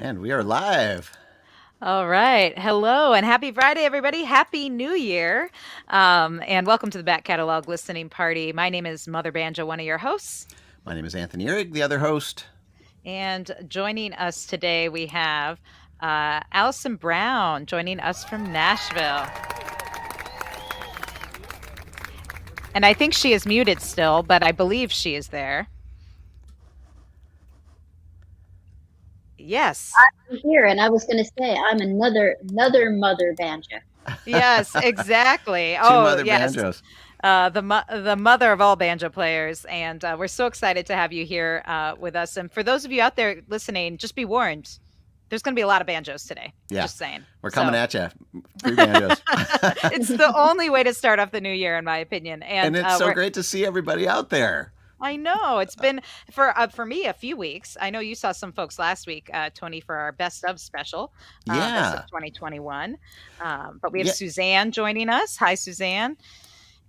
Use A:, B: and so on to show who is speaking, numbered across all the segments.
A: And we are live.
B: All right. Hello and happy Friday, everybody. Happy New Year. And welcome to the Back Catalog Listening Party. My name is Mother Banjo, one of your hosts.
A: My name is Anthony Ihrig, the other host.
B: And joining us today, we have Alison Brown joining us from Nashville. And I think she is muted still, but I believe she is there. Yes.
C: I'm here, and I was going to say I'm another mother banjo.
B: Yes, exactly.
A: Two
B: Oh,
A: mother
B: yes.
A: banjos.
B: The mother of all banjo players, and we're so excited to have you here with us. And for those of you out there listening, just be warned, there's going to be a lot of banjos today.
A: Yeah,
B: just saying.
A: We're coming at you. 3 banjos.
B: It's the only way to start off the new year, in my opinion.
A: And it's so great to see everybody out there.
B: I know it's been for me a few weeks. I know you saw some folks last week, Tony, for our best of special. Best of 2021. But we have Suzanne joining us. Hi, Suzanne.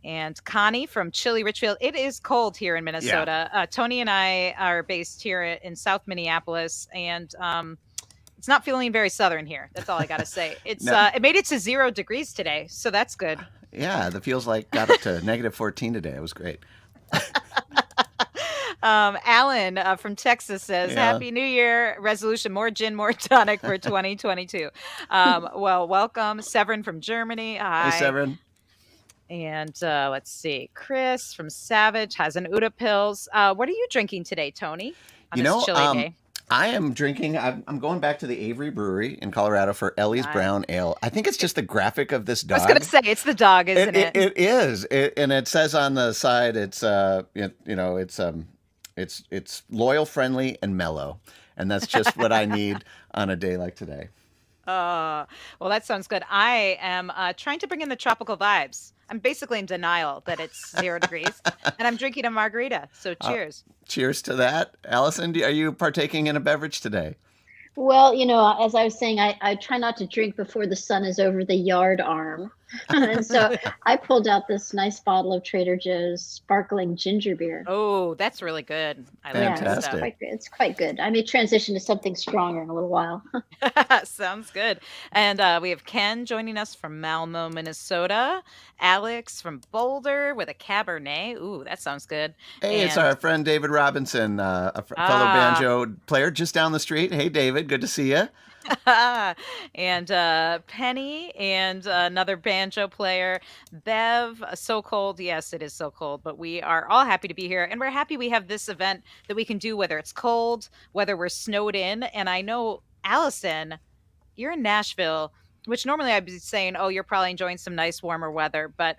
B: And Connie from Chilly Richfield. It is cold here in Minnesota. Yeah. Tony and I are based here in South Minneapolis, and it's not feeling very southern here. That's all I got to say. It's it made it to 0 degrees today, so that's good.
A: Yeah, the feels like got up to -14 today. It was great.
B: Alan from Texas says, Happy New Year resolution, more gin, more tonic for 2022. Well, welcome. Severin from Germany. Hi.
A: Hey, Severin.
B: And let's see. Chris from Savage has an Uda Pills. What are you drinking today, Tony? On this chilly day?
A: I am drinking, I'm going back to the Ihrig Brewery in Colorado for Ellie's Brown Ale. I think it's just the graphic of this dog.
B: I was going to say, it's the dog, isn't it?
A: It is. And it says on the side, it's, it's loyal, friendly, and mellow. And that's just what I need on a day like today.
B: Well, that sounds good. I am trying to bring in the tropical vibes. I'm basically in denial that it's 0 degrees, and I'm drinking a margarita. So cheers.
A: Cheers to that. Allison, are you partaking in a beverage today?
C: Well, as I was saying, I try not to drink before the sun is over the yard arm. And so I pulled out this nice bottle of Trader Joe's sparkling ginger beer.
B: Oh, that's really good.
A: I like that stuff.
C: It's quite good. I may transition to something stronger in a little while.
B: Sounds good. And we have Ken joining us from Malmo, Minnesota. Alex from Boulder with a Cabernet. Ooh, that sounds good.
A: Hey, it's our friend David Robinson, a fellow banjo player just down the street. Hey, David, good to see you.
B: And Penny and another banjo player, Bev. So cold. Yes, it is so cold, but we are all happy to be here, and we're happy we have this event that we can do, whether it's cold, whether we're snowed in. And I know, Allison, you're in Nashville, which normally I'd be saying, oh, you're probably enjoying some nice warmer weather, but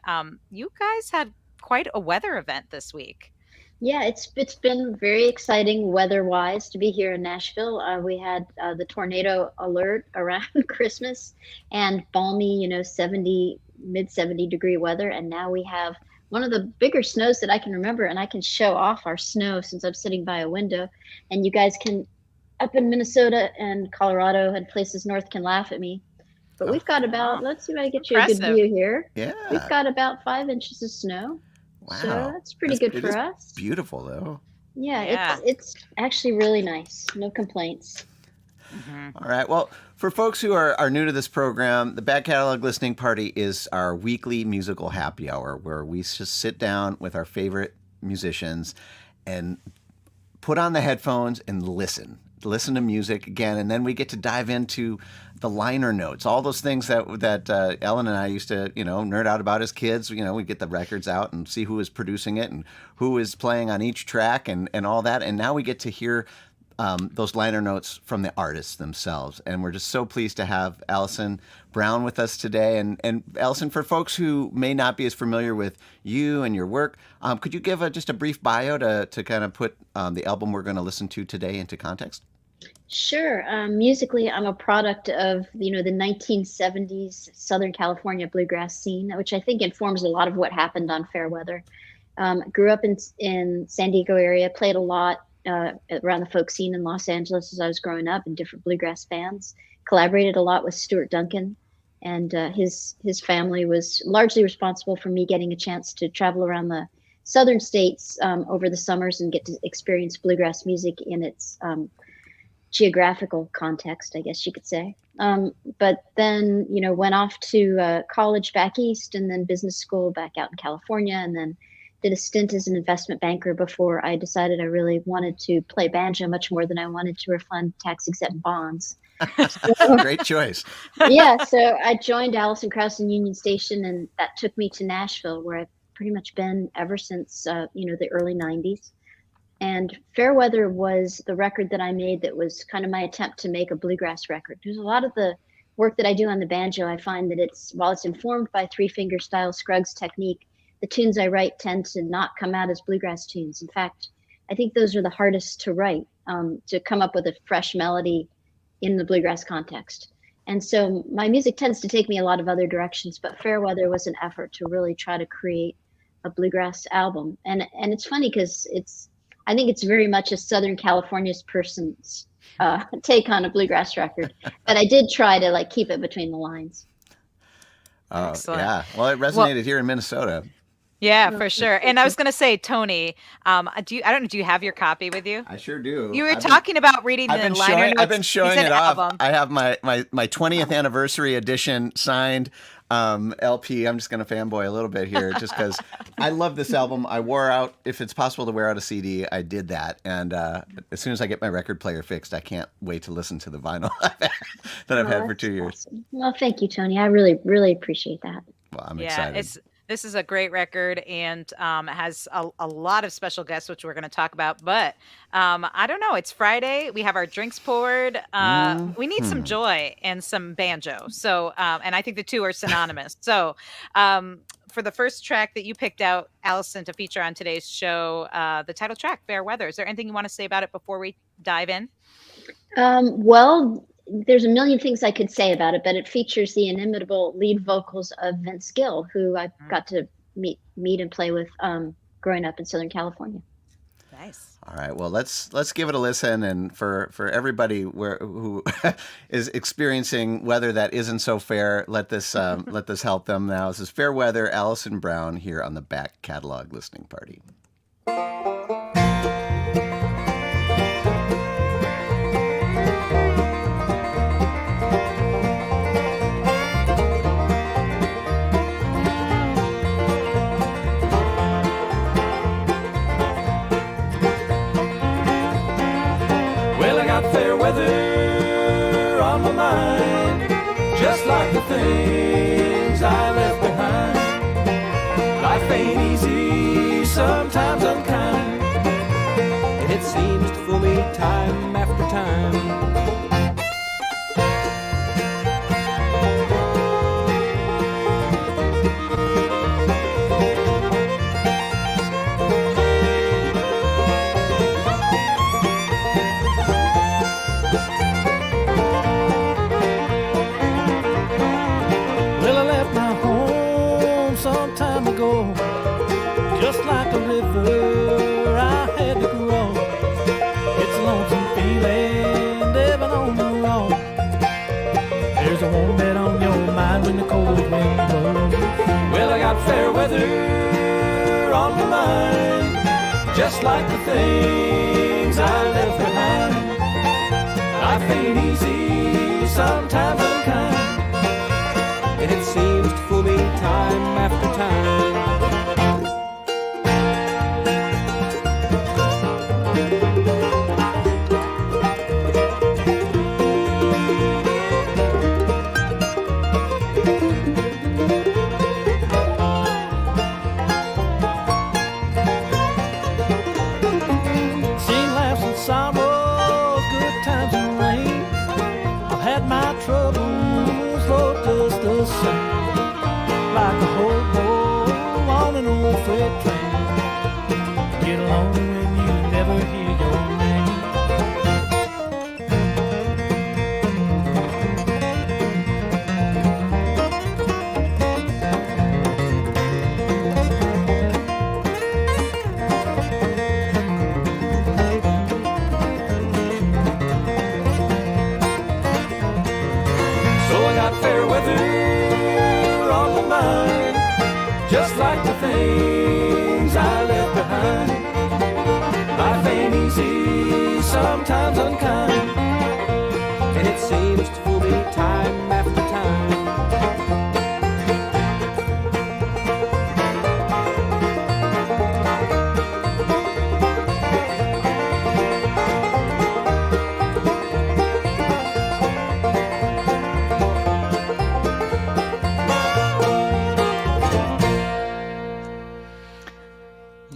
B: you guys had quite a weather event this week.
C: Yeah, it's been very exciting weather-wise to be here in Nashville. We had the tornado alert around Christmas and balmy, mid-70 degree weather. And now we have one of the bigger snows that I can remember, and I can show off our snow since I'm sitting by a window. And you guys can, up in Minnesota and Colorado and places north, can laugh at me. But we've got about, let's see if I can get you a good view here.
A: Yeah.
C: We've got about 5 inches of snow.
A: Wow.
C: So that's pretty good for us.
A: Beautiful, though.
C: Yeah. It's actually really nice. No complaints.
A: Mm-hmm. All right. Well, for folks who are new to this program, the Back Catalog Listening Party is our weekly musical happy hour where we just sit down with our favorite musicians and put on the headphones and listen to music again, and then we get to dive into the liner notes, all those things that Ellen and I used to nerd out about as kids. We get the records out and see who is producing it and who is playing on each track and all that, and now we get to hear those liner notes from the artists themselves. And we're just so pleased to have Alison Brown with us today. And Alison, for folks who may not be as familiar with you and your work, could you give just a brief bio to kind of put the album we're going to listen to today into context?
C: Sure. Musically, I'm a product of, the 1970s Southern California bluegrass scene, which I think informs a lot of what happened on Fairweather. Grew up in San Diego area, played a lot around the folk scene in Los Angeles as I was growing up in different bluegrass bands, collaborated a lot with Stuart Duncan, and his family was largely responsible for me getting a chance to travel around the southern states over the summers and get to experience bluegrass music in its geographical context, I guess you could say. But then, went off to college back east, and then business school back out in California, and then did a stint as an investment banker before I decided I really wanted to play banjo much more than I wanted to refund tax-exempt bonds.
A: Great choice.
C: Yeah, so I joined Alison Krauss in Union Station, and that took me to Nashville, where I've pretty much been ever since, the early 90s. And Fairweather was the record that I made that was kind of my attempt to make a bluegrass record. There's a lot of the work that I do on the banjo. I find that while it's informed by three-finger style Scruggs technique, the tunes I write tend to not come out as bluegrass tunes. In fact, I think those are the hardest to write, to come up with a fresh melody in the bluegrass context. And so my music tends to take me a lot of other directions, but Fairweather was an effort to really try to create a bluegrass album. And it's funny because I think it's very much a Southern California's person's take on a bluegrass record, but I did try to keep it between the lines.
A: Oh, yeah. Well, it resonated here in Minnesota.
B: Yeah, for sure. And I was going to say, Tony, I don't know, do you have your copy with you?
A: I sure do.
B: You were talking about reading the liner notes.
A: I've been showing it off. I have my 20th anniversary edition signed LP. I'm just going to fanboy a little bit here just because I love this album. I wore out, if it's possible to wear out a CD, I did that. And as soon as I get my record player fixed, I can't wait to listen to the vinyl that I've had for 2 years.
C: Awesome. Well, thank you, Tony. I really, really appreciate that.
A: Well, I'm excited.
B: This is a great record, and it has a lot of special guests, which we're going to talk about. But I don't know. It's Friday. We have our drinks poured. We need some joy and some banjo. So, and I think the two are synonymous. So, for the first track that you picked out, Alison, to feature on today's show, the title track, Fairweather. Is there anything you want to say about it before we dive in?
C: Well, there's a million things I could say about it, but it features the inimitable lead vocals of Vince Gill, who I got to meet and play with growing up in Southern California.
B: Nice.
A: All right. Well, let's give it a listen. And for everybody who is experiencing weather that isn't so fair, let this help them now. This is Fairweather, Alison Brown here on the Back Catalog Listening Party.
D: Fair weather on my mind, just like the things I left behind. Life ain't easy, sometimes unkind, and it seems to fool me time after time. Just like a river, I had to grow. It's a lonesome feeling, living on the road. There's a warm bed on your mind when the cold wind blows. Well, I got fair weather on my mind, just like the things I left behind. Life ain't easy, sometimes unkind, and it seems to fool me time after time. Like a hobo on an old freight train, get along when you never hear your name. So I got fair weather on my mind, just like the things I left behind. Life ain't easy, sometimes unkind,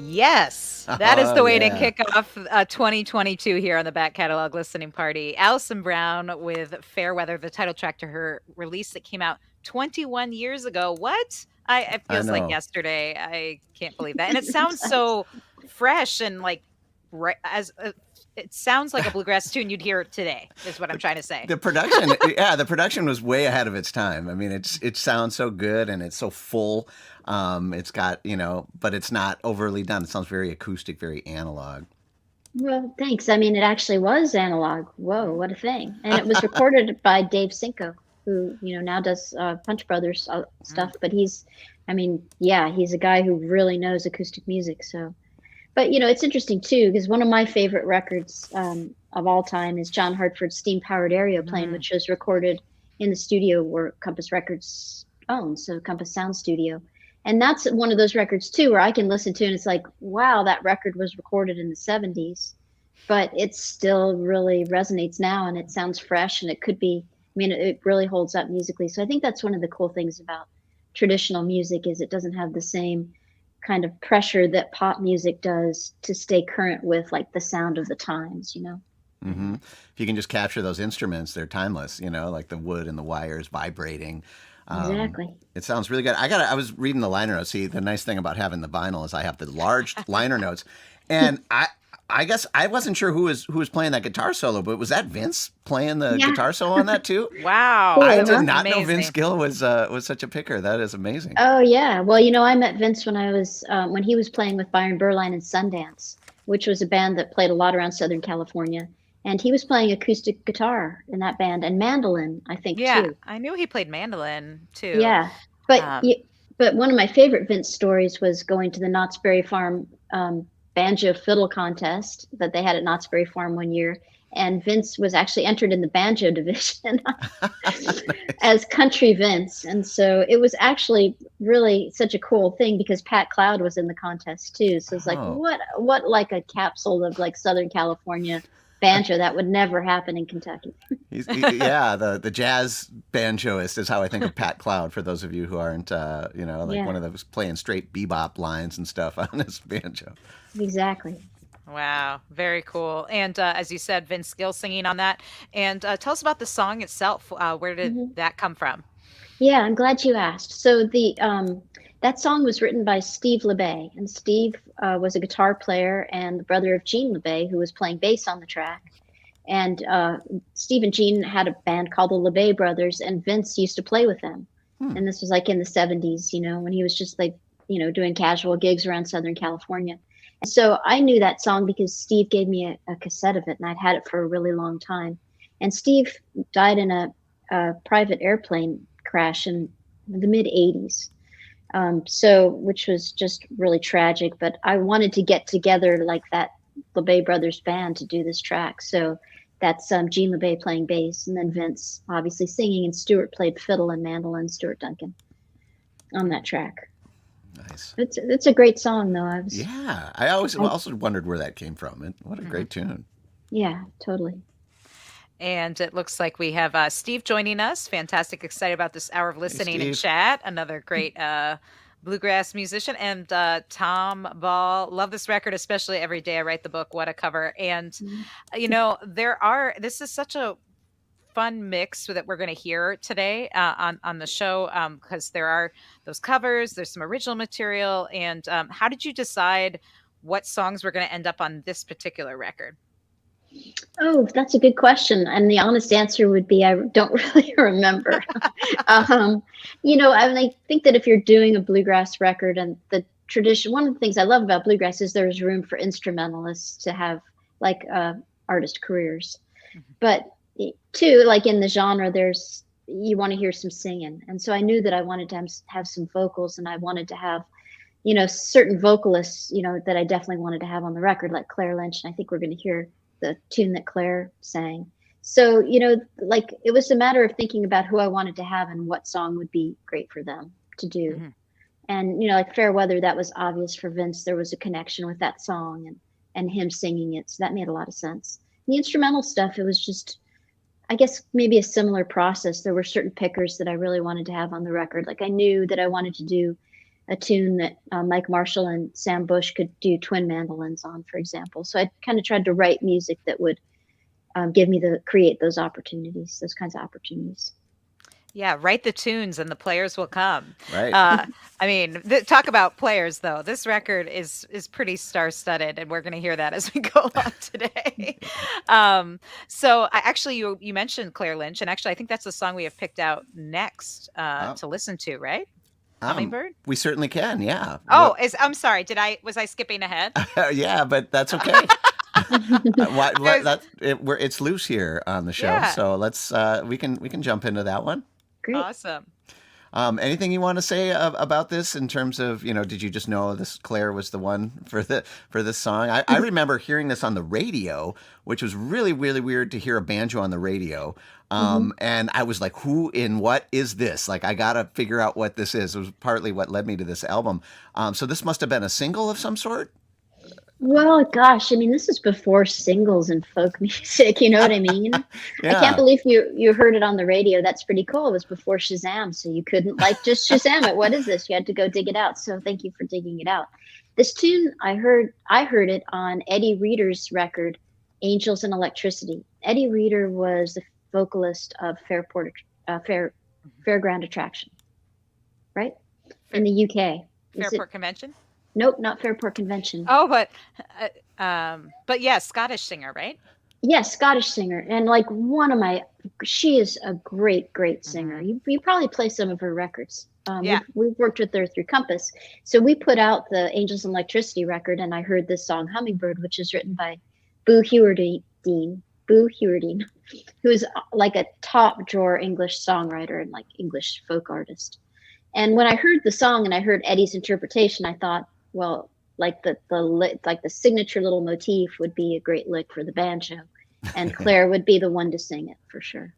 B: Yes, that is the way to
A: yeah.
B: kick off 2022 here on the Back Catalog Listening Party. Alison Brown with Fair Weather, the title track to her release that came out 21 years ago. What? It
A: I
B: feels like
A: know.
B: yesterday. I can't believe that. And it sounds so fresh and like it sounds like a bluegrass tune you'd hear today, is what I'm trying to say.
A: The production, yeah, the production was way ahead of its time. I mean, it sounds so good and it's so full. It's got, but it's not overly done. It sounds very acoustic, very analog.
C: Well, thanks. I mean, it actually was analog. Whoa, what a thing. And it was recorded by Dave Cinco, who, now does Punch Brothers stuff. But he's a guy who really knows acoustic music. So, but, it's interesting, too, because one of my favorite records of all time is John Hartford's Steam-Powered Aeroplane, which was recorded in the studio where Compass Records owns, so Compass Sound Studio. And that's one of those records, too, where I can listen to and it's like, wow, that record was recorded in the 70s, but it still really resonates now and it sounds fresh and it could be, it really holds up musically. So I think that's one of the cool things about traditional music is it doesn't have the same kind of pressure that pop music does to stay current with like the sound of the times,
A: Mm-hmm. If you can just capture those instruments, they're timeless, like the wood and the wires vibrating.
C: Exactly.
A: It sounds really good. I was reading the liner notes. See, the nice thing about having the vinyl is I have the large liner notes, and I guess I wasn't sure who was playing that guitar solo, but was that Vince playing the guitar solo on that too?
B: Wow,
A: I did not
B: amazing.
A: know Vince Gill was such a picker. That is amazing.
C: Oh yeah, well I met Vince when I was when he was playing with Byron Berline and Sundance, which was a band that played a lot around Southern California. And he was playing acoustic guitar in that band and mandolin, I think,
B: yeah,
C: too.
B: I knew he played mandolin, too.
C: Yeah. But one of my favorite Vince stories was going to the Knott's Berry Farm banjo fiddle contest that they had at Knott's Berry Farm one year. And Vince was actually entered in the banjo division as country Vince. And so it was actually really such a cool thing because Pat Cloud was in the contest, too. So it's like, what like a capsule of like Southern California banjo that would never happen in Kentucky.
A: The jazz banjoist is how I think of Pat Cloud. For those of you who aren't, one of those playing straight bebop lines and stuff on his banjo.
C: Exactly.
B: Wow, very cool. And as you said, Vince Gill singing on that. And tell us about the song itself. Where did that come from?
C: Yeah, I'm glad you asked. So that song was written by Steve LeBay, and Steve was a guitar player and the brother of Gene LeBay, who was playing bass on the track. And Steve and Gene had a band called the LeBay Brothers, and Vince used to play with them. And this was like in the 70s, when he was just like, doing casual gigs around Southern California. And so I knew that song because Steve gave me a cassette of it, and I'd had it for a really long time. And Steve died in a private airplane crash in the mid 80s. Which was just really tragic, but I wanted to get together like that LeBay Brothers band to do this track. So that's Gene LeBay playing bass and then Vince obviously singing and Stuart played fiddle and mandolin, Stuart Duncan on that track.
A: Nice.
C: It's a great song though.
A: I also wondered where that came from. What a great tune.
C: Yeah, totally.
B: And it looks like we have Steve joining us. Fantastic. Excited about this hour of listening and chat. Another great bluegrass musician. And Tom Ball. Love this record, especially Every Day I Write the Book. What a cover. And, this is such a fun mix that we're going to hear today on the show because there are those covers. There's some original material. And how did you decide what songs were going to end up on this particular record?
C: Oh, that's a good question. And the honest answer would be I don't really remember. I think that if you're doing a bluegrass record and the tradition, one of the things I love about bluegrass is there's room for instrumentalists to have like artist careers. But too, like in the genre, you want to hear some singing. And so I knew that I wanted to have some vocals and I wanted to have, certain vocalists, that I definitely wanted to have on the record, like Claire Lynch. And I think we're going to hear the tune that Claire sang. So, it was a matter of thinking about who I wanted to have and what song would be great for them to do. Mm-hmm. And, like Fair Weather, that was obvious for Vince. There was a connection with that song and him singing it. So that made a lot of sense. And the instrumental stuff, it was just, I guess maybe a similar process. There were certain pickers that I really wanted to have on the record. Like I knew that I wanted to do a tune that Mike Marshall and Sam Bush could do twin mandolins on, for example. So I kind of tried to write music that would create those opportunities, those kinds of opportunities.
B: Yeah, write the tunes and the players will come.
A: Right.
B: I mean, talk about players, though. This record is pretty star-studded, and we're going to hear that as we go on today. So, you mentioned Claire Lynch, and actually, I think that's the song we have picked out next to listen to, right? Hummingbird?
A: We certainly can, yeah.
B: Oh, I'm sorry. Was I skipping ahead?
A: Yeah, but that's okay. It's loose here on the show,
B: Yeah.
A: so let's we can jump into that one.
C: Great.
B: Awesome.
A: Anything you want to say about this in terms of, did you just know this Claire was the one for this song? I remember hearing this on the radio, which was really, really weird to hear a banjo on the radio. And I was like, what is this? Like, I got to figure out what this is. It was partly what led me to this album. So this must have been a single of some sort?
C: Well, gosh, I mean, this is before singles and folk music, you know what I mean?
A: Yeah.
C: I can't believe you heard it on the radio. That's pretty cool. It was before Shazam, so you couldn't just Shazam it. What is this? You had to go dig it out. So thank you for digging it out. This tune, I heard it on Eddie Reader's record, Angels and Electricity. Eddie Reader was the vocalist of Fairground Attraction, right? In the UK.
B: Fairport Convention?
C: Nope, not Fairport Convention.
B: Oh, but yeah, Scottish singer, right?
C: Yes, Scottish singer. And like she is a great, great singer. You probably play some of her records.
B: Yeah.
C: We've worked with her through Compass. So we put out the Angels and Electricity record, and I heard this song, Hummingbird, which is written by Boo Hewerdine, who is like a top drawer English songwriter and like English folk artist. And when I heard the song and I heard Eddie's interpretation, I thought, well, like the signature little motif would be a great lick for the banjo, and Claire would be the one to sing it for sure.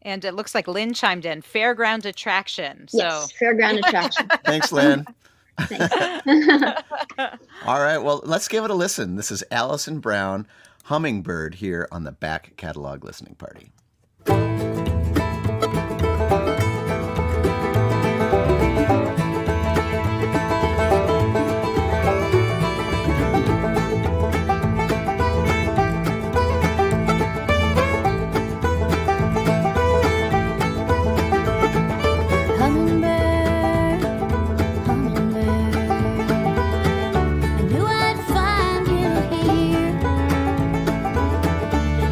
B: And it looks like Lynn chimed in, Fairground Attraction.
C: Yes, Fairground Attraction.
A: Thanks, Lynn.
C: Thanks.
A: All right, well, let's give it a listen. This is Alison Brown, Hummingbird, here on the Back Catalog Listening Party.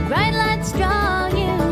E: Bright lights draw you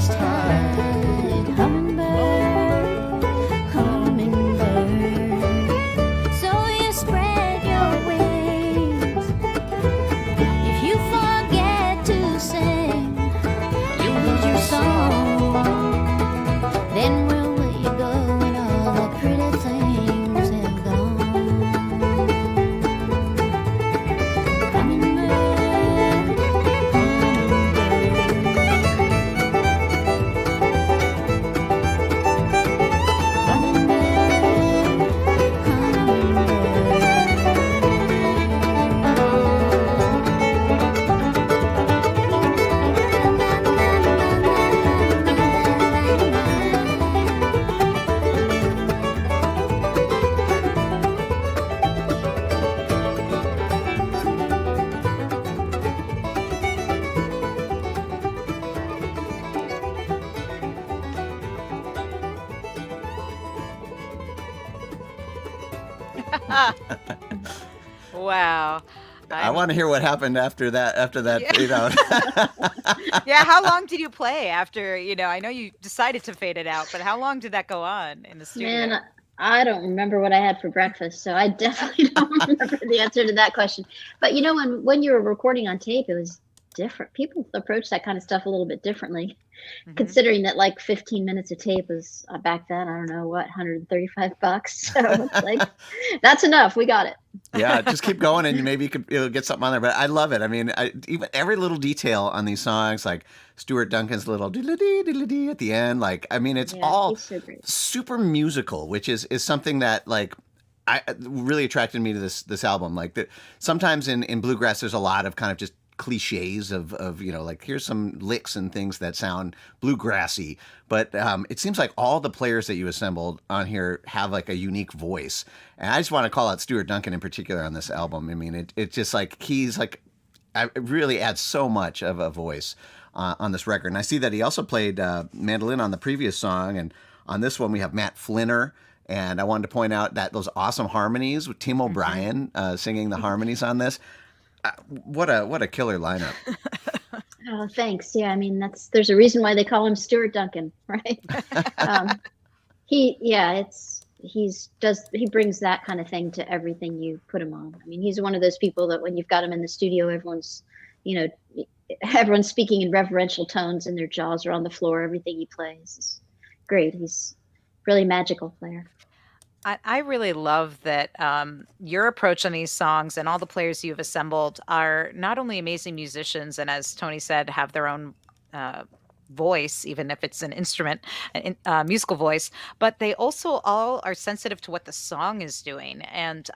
E: just hide. Hummingbird, hummingbird. So you spread your wings. If you forget to sing, you lose your song. Then where will you go when all the pretty things have gone? Hummingbird,
B: Wow.
A: I want to hear what happened after that.
B: Yeah, how long did you play after, I know you decided to fade it out, but how long did that go on in the studio?
C: Man, I don't remember what I had for breakfast, so I definitely don't remember the answer to that question. But when you were recording on tape, it was different. People approach that kind of stuff a little bit differently, considering that like 15 minutes of tape was back then, I don't know what, $135. So it's like, that's enough. We got it.
A: Yeah, just keep going, and maybe you'll get something on there. But I love it. I mean, even every little detail on these songs, like Stuart Duncan's little diddle-dee at the end. Like, I mean, it's all
C: so great.
A: super musical, which is something that like really attracted me to this album. Like sometimes in bluegrass, there's a lot of kind of just cliches of like here's some licks and things that sound bluegrassy, but it seems like all the players that you assembled on here have like a unique voice, and I just want to call out Stuart Duncan in particular on this album. I mean, it's just like he's like it really adds so much of a voice on this record. And I see that he also played mandolin on the previous song, and on this one we have Matt Flinner. And I wanted to point out that those awesome harmonies with Tim O'Brien singing the harmonies on this. What a killer lineup.
C: Oh, thanks. Yeah, I mean, there's a reason why they call him Stuart Duncan, right? He brings that kind of thing to everything you put him on. I mean, he's one of those people that when you've got him in the studio, everyone's speaking in reverential tones and their jaws are on the floor. Everything he plays is great. He's really magical player.
B: I really love that your approach on these songs and all the players you've assembled are not only amazing musicians and, as Tony said, have their own voice, even if it's an instrument, musical voice, but they also all are sensitive to what the song is doing. And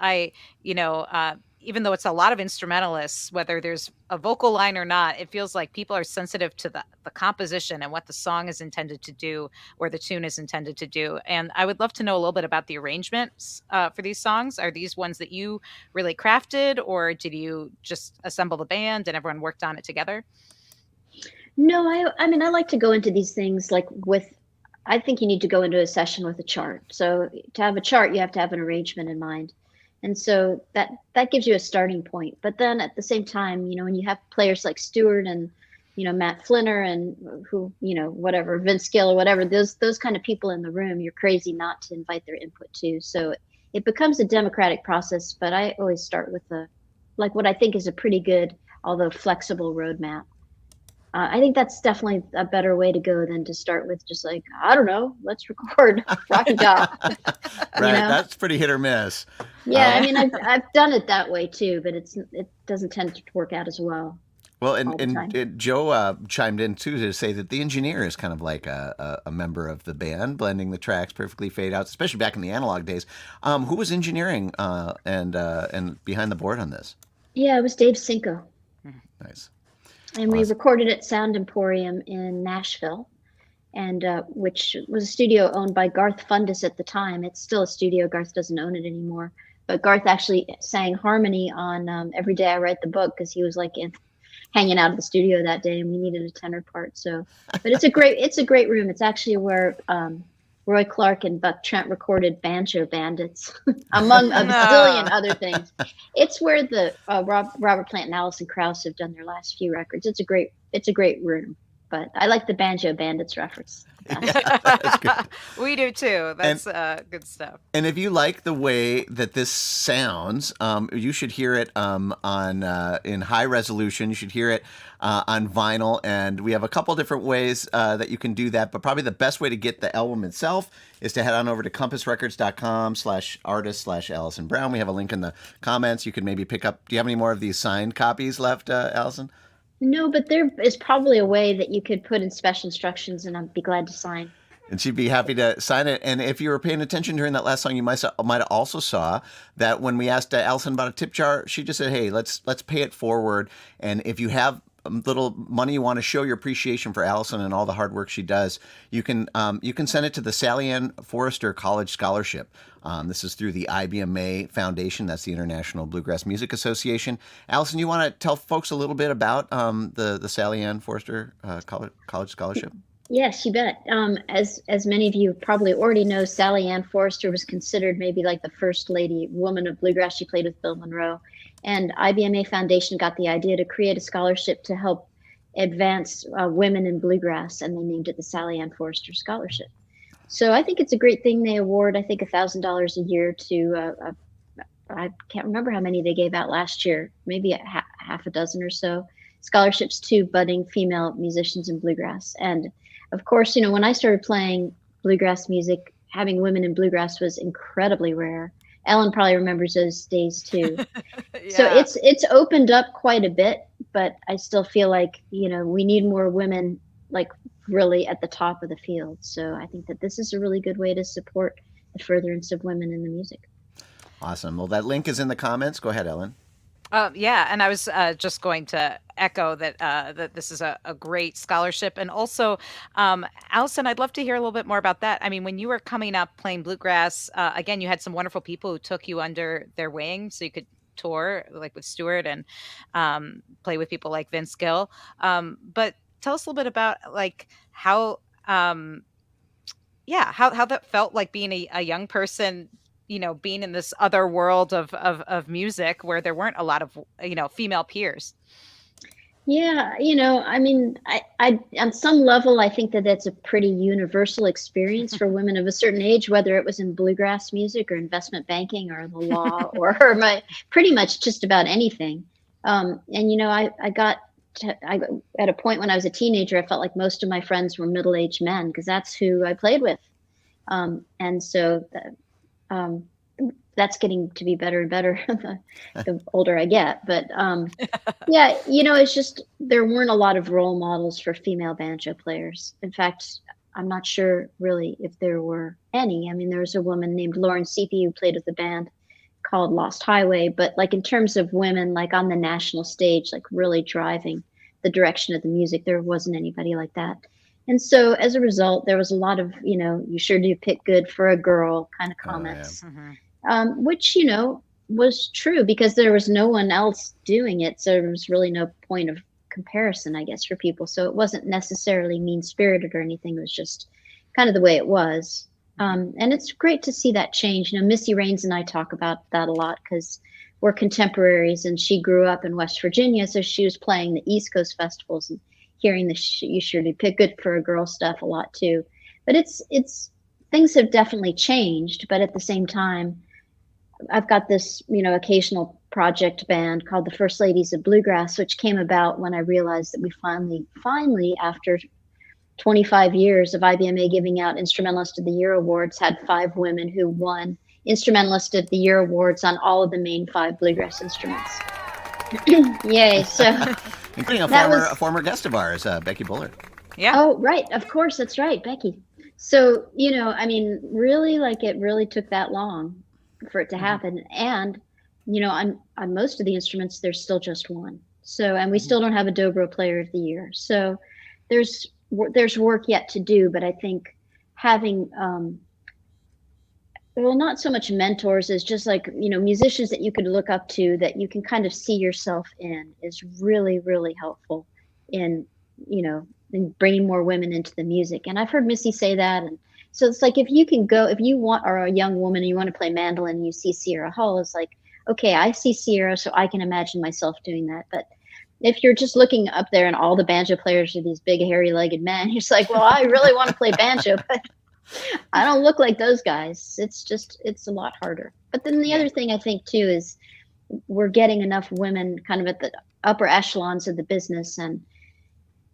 B: even though it's a lot of instrumentalists, whether there's a vocal line or not, it feels like people are sensitive to the composition and what the song is intended to do or the tune is intended to do. And I would love to know a little bit about the arrangements for these songs. Are these ones that you really crafted, or did you just assemble the band and everyone worked on it together?
C: No, I mean, I like to go into these things I think you need to go into a session with a chart. So to have a chart, you have to have an arrangement in mind. And so that gives you a starting point. But then at the same time, when you have players like Stuart and, Matt Flinner and whatever, Vince Gill or whatever, those kind of people in the room, you're crazy not to invite their input too. So it becomes a democratic process. But I always start with what I think is a pretty good, although flexible roadmap. I think that's definitely a better way to go than to start with just like, I don't know, let's record rock and roll.
A: Right, that's pretty hit or miss.
C: Yeah, I mean, I've done it that way too, but it doesn't tend to work out as well.
A: Well, and Joe chimed in too to say that the engineer is kind of like a member of the band, blending the tracks perfectly, fade out, especially back in the analog days. Who was engineering and behind the board on this? Yeah,
C: it was Dave Cinco.
A: Nice.
C: And we recorded at Sound Emporium in Nashville, and which was a studio owned by Garth Fundus at the time. It's still a studio. Garth doesn't own it anymore. But Garth actually sang harmony on Every Day I Write the Book because he was hanging out at the studio that day, and we needed a tenor part. So, but it's a great room. It's actually where Roy Clark and Buck Trent recorded Banjo Bandits, among a zillion other things. It's where the Robert Plant and Alison Krauss have done their last few records. It's a great room. but I like the Banjo Bandits reference.
A: Yeah, that's good.
B: We do too. That's good stuff.
A: And if you like the way that this sounds, you should hear it on in high resolution. You should hear it on vinyl, and we have a couple different ways that you can do that. But probably the best way to get the album itself is to head on over to compassrecords.com/artist/Alison Brown. We have a link in the comments. You can maybe pick up. Do you have any more of these signed copies left, Alison?
C: No, but there is probably a way that you could put in special instructions, and I'd be glad to sign.
A: And she'd be happy to sign it. And if you were paying attention during that last song, you might have also saw that when we asked Alison about a tip jar, she just said, "Hey, let's pay it forward." And if you have little money you want to show your appreciation for Alison and all the hard work she does, you can send it to the Sally Ann Forrester College Scholarship. This is through the IBMA Foundation. That's the International Bluegrass Music Association. Alison, you want to tell folks a little bit about the Sally Ann Forrester College Scholarship?
C: Yes, you bet. As many of you probably already know, Sally Ann Forrester was considered maybe like the first lady woman of bluegrass. She played with Bill Monroe. And IBMA Foundation got the idea to create a scholarship to help advance women in bluegrass, and they named it the Sally Ann Forrester Scholarship. So I think it's a great thing. They award, I think, $1,000 a year to, I can't remember how many they gave out last year, maybe half a dozen or so, scholarships to budding female musicians in bluegrass. And of course, you know, when I started playing bluegrass music, having women in bluegrass was incredibly rare. Ellen probably remembers those days too.
B: Yeah.
C: So it's opened up quite a bit, but I still feel like, you know, we need more women like really at the top of the field. So I think that this is a really good way to support the furtherance of women in the music.
A: Awesome. Well, that link is in the comments. Go ahead, Ellen.
B: Yeah, and I was just going to echo that that this is a great scholarship, and also, Allison, I'd love to hear a little bit more about that. I mean, when you were coming up playing bluegrass, again, you had some wonderful people who took you under their wing, so you could tour like with Stewart and play with people like Vince Gill. But tell us a little bit about like how, how that felt like being a young person, you know, being in this other world of music where there weren't a lot of, you know, female peers.
C: Yeah, you know, I mean, I on some level, I think that that's a pretty universal experience for women of a certain age, whether it was in bluegrass music or investment banking or the law or pretty much just about anything. And you know, I got at a point when I was a teenager, I felt like most of my friends were middle-aged men because that's who I played with. And so that's getting to be better and better the older I get. But yeah, you know, it's just there weren't a lot of role models for female banjo players. In fact, I'm not sure really if there were any. I mean, there was a woman named Lauren Seepy who played with a band called Lost Highway. But like in terms of women, like on the national stage, like really driving the direction of the music, there wasn't anybody like that. And so as a result, there was a lot of, you know, you sure do pick good for a girl kind of comments, which, you know, was true because there was no one else doing it. So there was really no point of comparison, I guess, for people. So it wasn't necessarily mean-spirited or anything. It was just kind of the way it was. And it's great to see that change. You know, Missy Raines and I talk about that a lot because we're contemporaries and she grew up in West Virginia. So she was playing the East Coast festivals and hearing the you sure do pick good for a girl stuff a lot too. But it's things have definitely changed. But at the same time, I've got this, you know, occasional project band called the First Ladies of Bluegrass, which came about when I realized that we finally, after 25 years of IBMA giving out Instrumentalist of the Year awards, had 5 women who won Instrumentalist of the Year awards on all of the main 5 bluegrass instruments. Yay! So,
A: including a former guest of ours, Becky Bullard.
B: Yeah.
C: Oh, right. Of course, that's right, Becky. So, you know, I mean, really, like it really took that long for it to happen. And, you know, on most of the instruments, there's still just one. So, and we still don't have a dobro player of the year. So, there's work yet to do. But I think having well, not so much mentors as just like, you know, musicians that you could look up to that you can kind of see yourself in is really, really helpful in, you know, in bringing more women into the music. And I've heard Missy say that. And so it's like, if you are a young woman and you want to play mandolin and you see Sierra Hull, it's like, okay, I see Sierra, so I can imagine myself doing that. But if you're just looking up there and all the banjo players are these big hairy-legged men, you're just like, well, I really want to play banjo, but I don't look like those guys. It's a lot harder. But then the other thing I think too is we're getting enough women kind of at the upper echelons of the business, and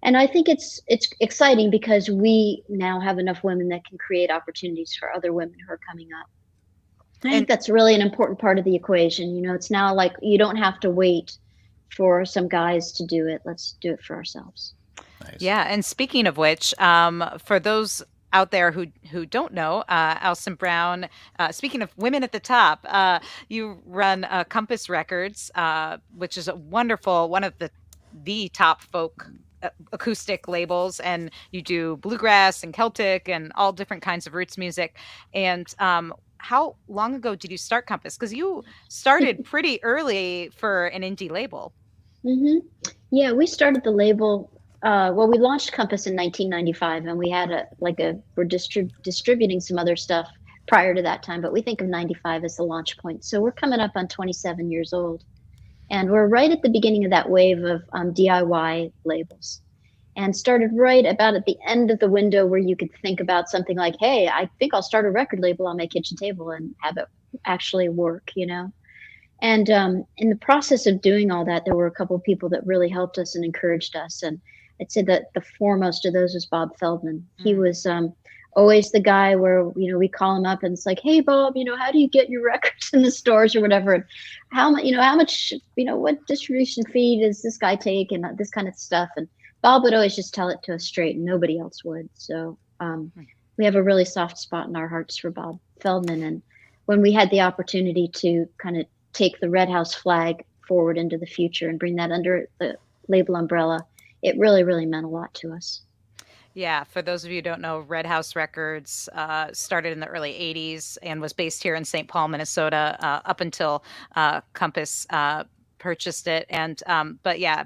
C: I think it's exciting because we now have enough women that can create opportunities for other women who are coming up. I think that's really an important part of the equation. It's now like you don't have to wait for some guys to do it. Let's do it for ourselves.
B: Nice. Yeah, and speaking of which, for those out there who don't know, Alison Brown, speaking of women at the top, you run Compass Records, which is a wonderful, one of the top folk acoustic labels, and you do bluegrass and Celtic and all different kinds of roots music. And how long ago did you start Compass? Because you started pretty early for an indie label.
C: Mm-hmm. Yeah, we started the label. Well, we launched Compass in 1995, and we had we're distributing some other stuff prior to that time, but we think of 95 as the launch point. So we're coming up on 27 years old, and we're right at the beginning of that wave of DIY labels, and started right about at the end of the window where you could think about something like, hey, I think I'll start a record label on my kitchen table and have it actually work, And in the process of doing all that, there were a couple of people that really helped us and encouraged us. And I'd say that the foremost of those was Bob Feldman. He was always the guy where, we call him up and it's like, hey, Bob, how do you get your records in the stores or whatever? And how much, what distribution fee does this guy take and this kind of stuff? And Bob would always just tell it to us straight and nobody else would. So we have a really soft spot in our hearts for Bob Feldman. And when we had the opportunity to kind of take the Red House flag forward into the future and bring that under the label umbrella, it really, really meant a lot to us.
B: Yeah, for those of you who don't know, Red House Records started in the early 80s and was based here in St. Paul, Minnesota, up until Compass purchased it. And but yeah,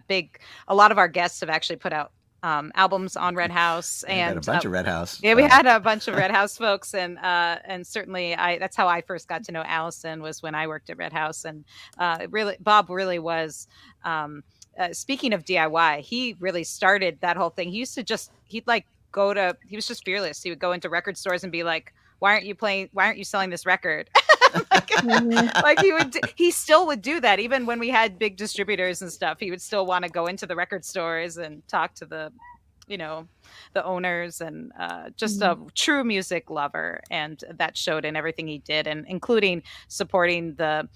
B: a lot of our guests have actually put out albums on Red House, and
A: had a bunch of Red House.
B: Yeah, we had a bunch of Red House folks, and certainly that's how I first got to know Alison, was when I worked at Red House, and Bob really was. Speaking of DIY, he really started that whole thing. He was just fearless. He would go into record stores and be like, why aren't you selling this record? He still would do that. Even when we had big distributors and stuff, he would still want to go into the record stores and talk to the owners, and just a true music lover. And that showed in everything he did, and including supporting the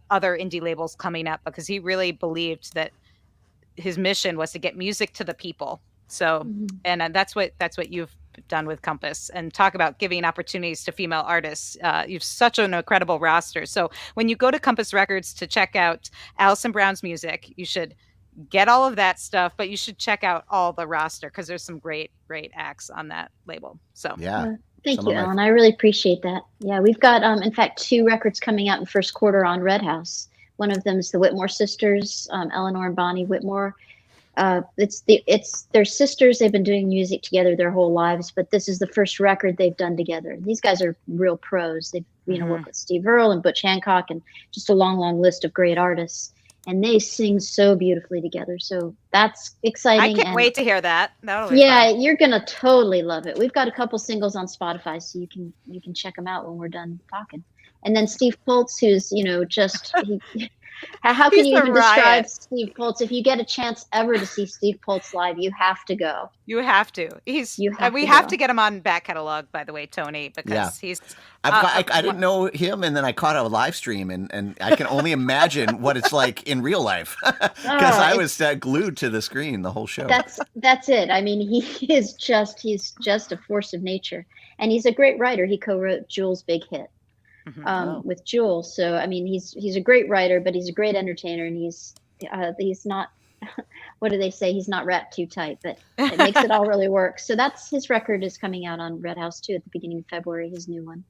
B: other indie labels coming up, because he really believed that his mission was to get music to the people. So, and that's what you've done with Compass. And talk about giving opportunities to female artists. You've such an incredible roster. So when you go to Compass Records to check out Alison Brown's music, you should get all of that stuff, but you should check out all the roster, because there's some great acts on that label. So
A: yeah.
C: Thank you, Ellen. I really appreciate that. Yeah, we've got, in fact, 2 records coming out in first quarter on Red House. One of them is the Whitmore sisters, Eleanor and Bonnie Whitmore. It's their sisters. They've been doing music together their whole lives, but this is the first record they've done together. These guys are real pros. They've worked with Steve Earle and Butch Hancock and just a long list of great artists. And they sing so beautifully together. So that's exciting.
B: I can't wait to hear that. That'll be
C: fun. You're gonna totally love it. We've got a couple singles on Spotify, so you can check them out when we're done talking. And then Steve Poltz, who's how can you even describe Steve Poltz? If you get a chance ever to see Steve Poltz live, you have to go.
B: You have to. We have to get him on Back Catalog, by the way, Tony, because he's.
A: I didn't know him, and then I caught a live stream, and I can only imagine what it's like in real life, because I was glued to the screen the whole show.
C: That's it. I mean, he's just a force of nature, and he's a great writer. He co-wrote Jewel's big hit. With Jewel. So I mean, he's a great writer, but he's a great entertainer, and he's not what do they say? He's not wrapped too tight, but it makes it all really work. So that's his record is coming out on Red House 2 at the beginning of February, his new one.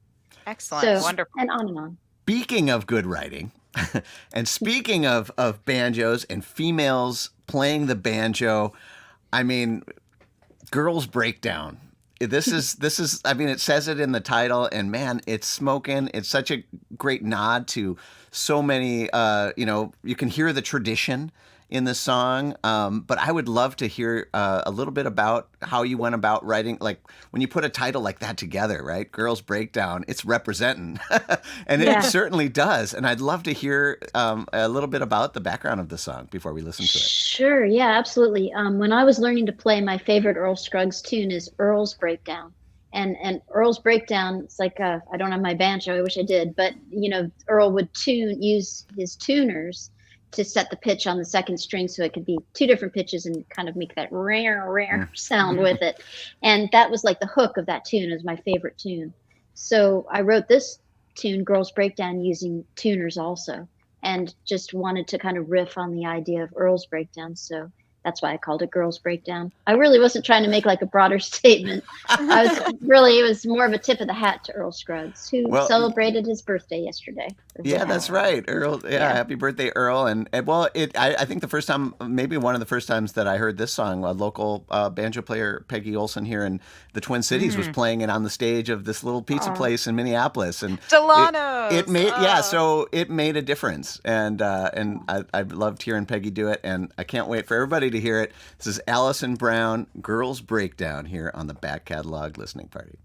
B: Excellent. So, wonderful.
C: And on and on.
A: Speaking of good writing, and speaking of banjos and females playing the banjo, I mean, Girls Breakdown. This is, I mean, it says it in the title, and man, it's smoking. It's such a great nod to so many, you can hear the tradition in the song, but I would love to hear a little bit about how you went about writing, like when you put a title like that together, right? Girls Breakdown, it's representing, and it certainly does. And I'd love to hear a little bit about the background of the song before we listen to it.
C: Sure, yeah, absolutely. When I was learning to play, my favorite Earl Scruggs tune is Earl's Breakdown. And Earl's Breakdown, it's like I don't have my banjo, I wish I did, but Earl would use his tuners to set the pitch on the second string, so it could be two different pitches and kind of make that rare sound with it. And that was like the hook of that tune. It was my favorite tune. So I wrote this tune, Girls Breakdown, using tuners also, and just wanted to kind of riff on the idea of Earl's Breakdown. So that's why I called it Girls Breakdown. I really wasn't trying to make like a broader statement. It was more of a tip of the hat to Earl Scruggs, who celebrated his birthday yesterday.
A: Yeah, that's right. Earl. Yeah, happy birthday, Earl. And I think the first time, maybe one of the first times that I heard this song, a local banjo player, Peggy Olson here in the Twin Cities, was playing it on the stage of this little pizza place in Minneapolis. And
B: Delano's.
A: It made so it made a difference. And I loved hearing Peggy do it. And I can't wait for everybody to hear it. This is Alison Brown, Girls Breakdown, here on the Back Catalog Listening Party.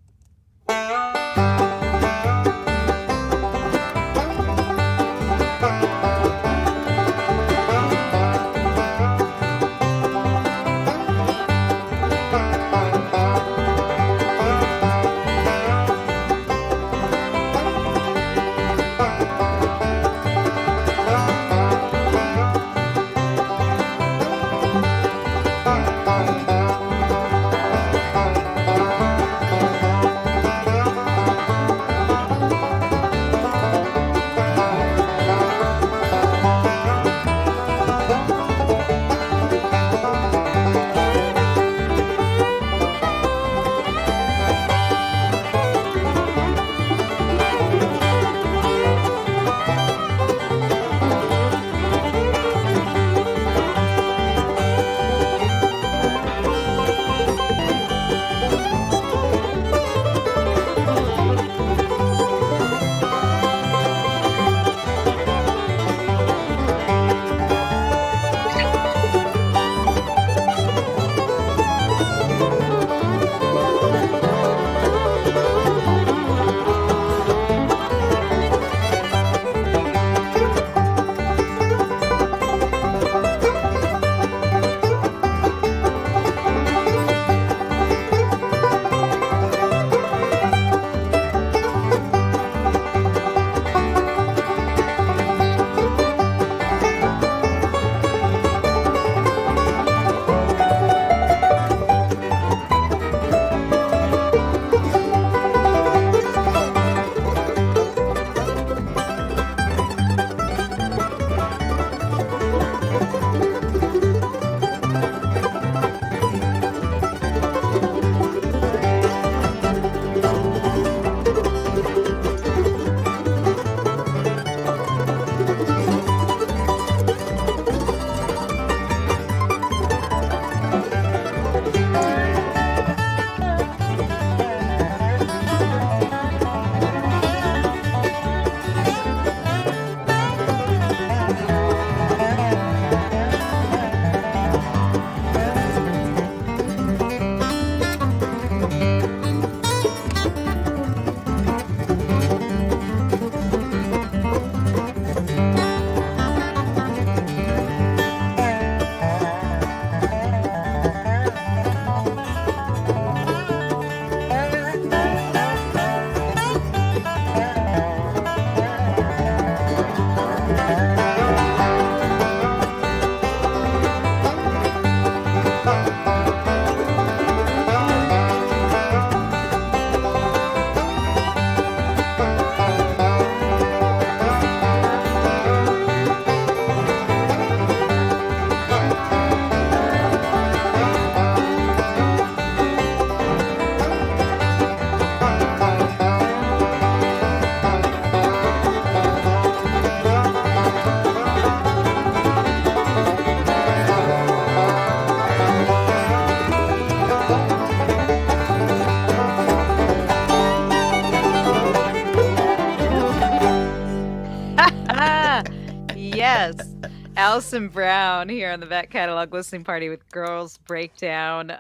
B: Alison Brown here on the Back Catalog Listening Party with Girls Breakdown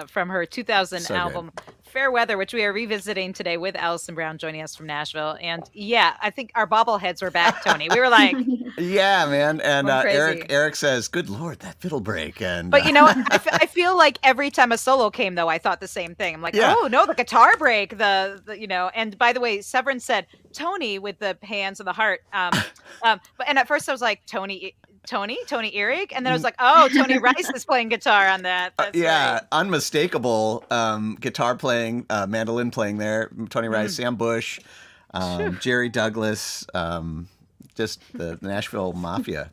B: from her 2000 album Fair Weather, which we are revisiting today with Alison Brown joining us from Nashville. And yeah, I think our bobbleheads were back, Tony. We were like,
A: yeah, man. And
B: crazy.
A: Eric says, "Good Lord, that fiddle break." And
B: but you know, I feel like every time a solo came, though, I thought the same thing. I'm like, oh no, the guitar break, the you know. And by the way, Severin said Tony with the hands of the heart. But and at first I was like, Tony Ihrig, and then I was like, oh, Tony Rice is playing guitar on that. That's right.
A: Unmistakable guitar playing, mandolin playing there. Tony Rice, Sam Bush, Jerry Douglas, just the Nashville Mafia.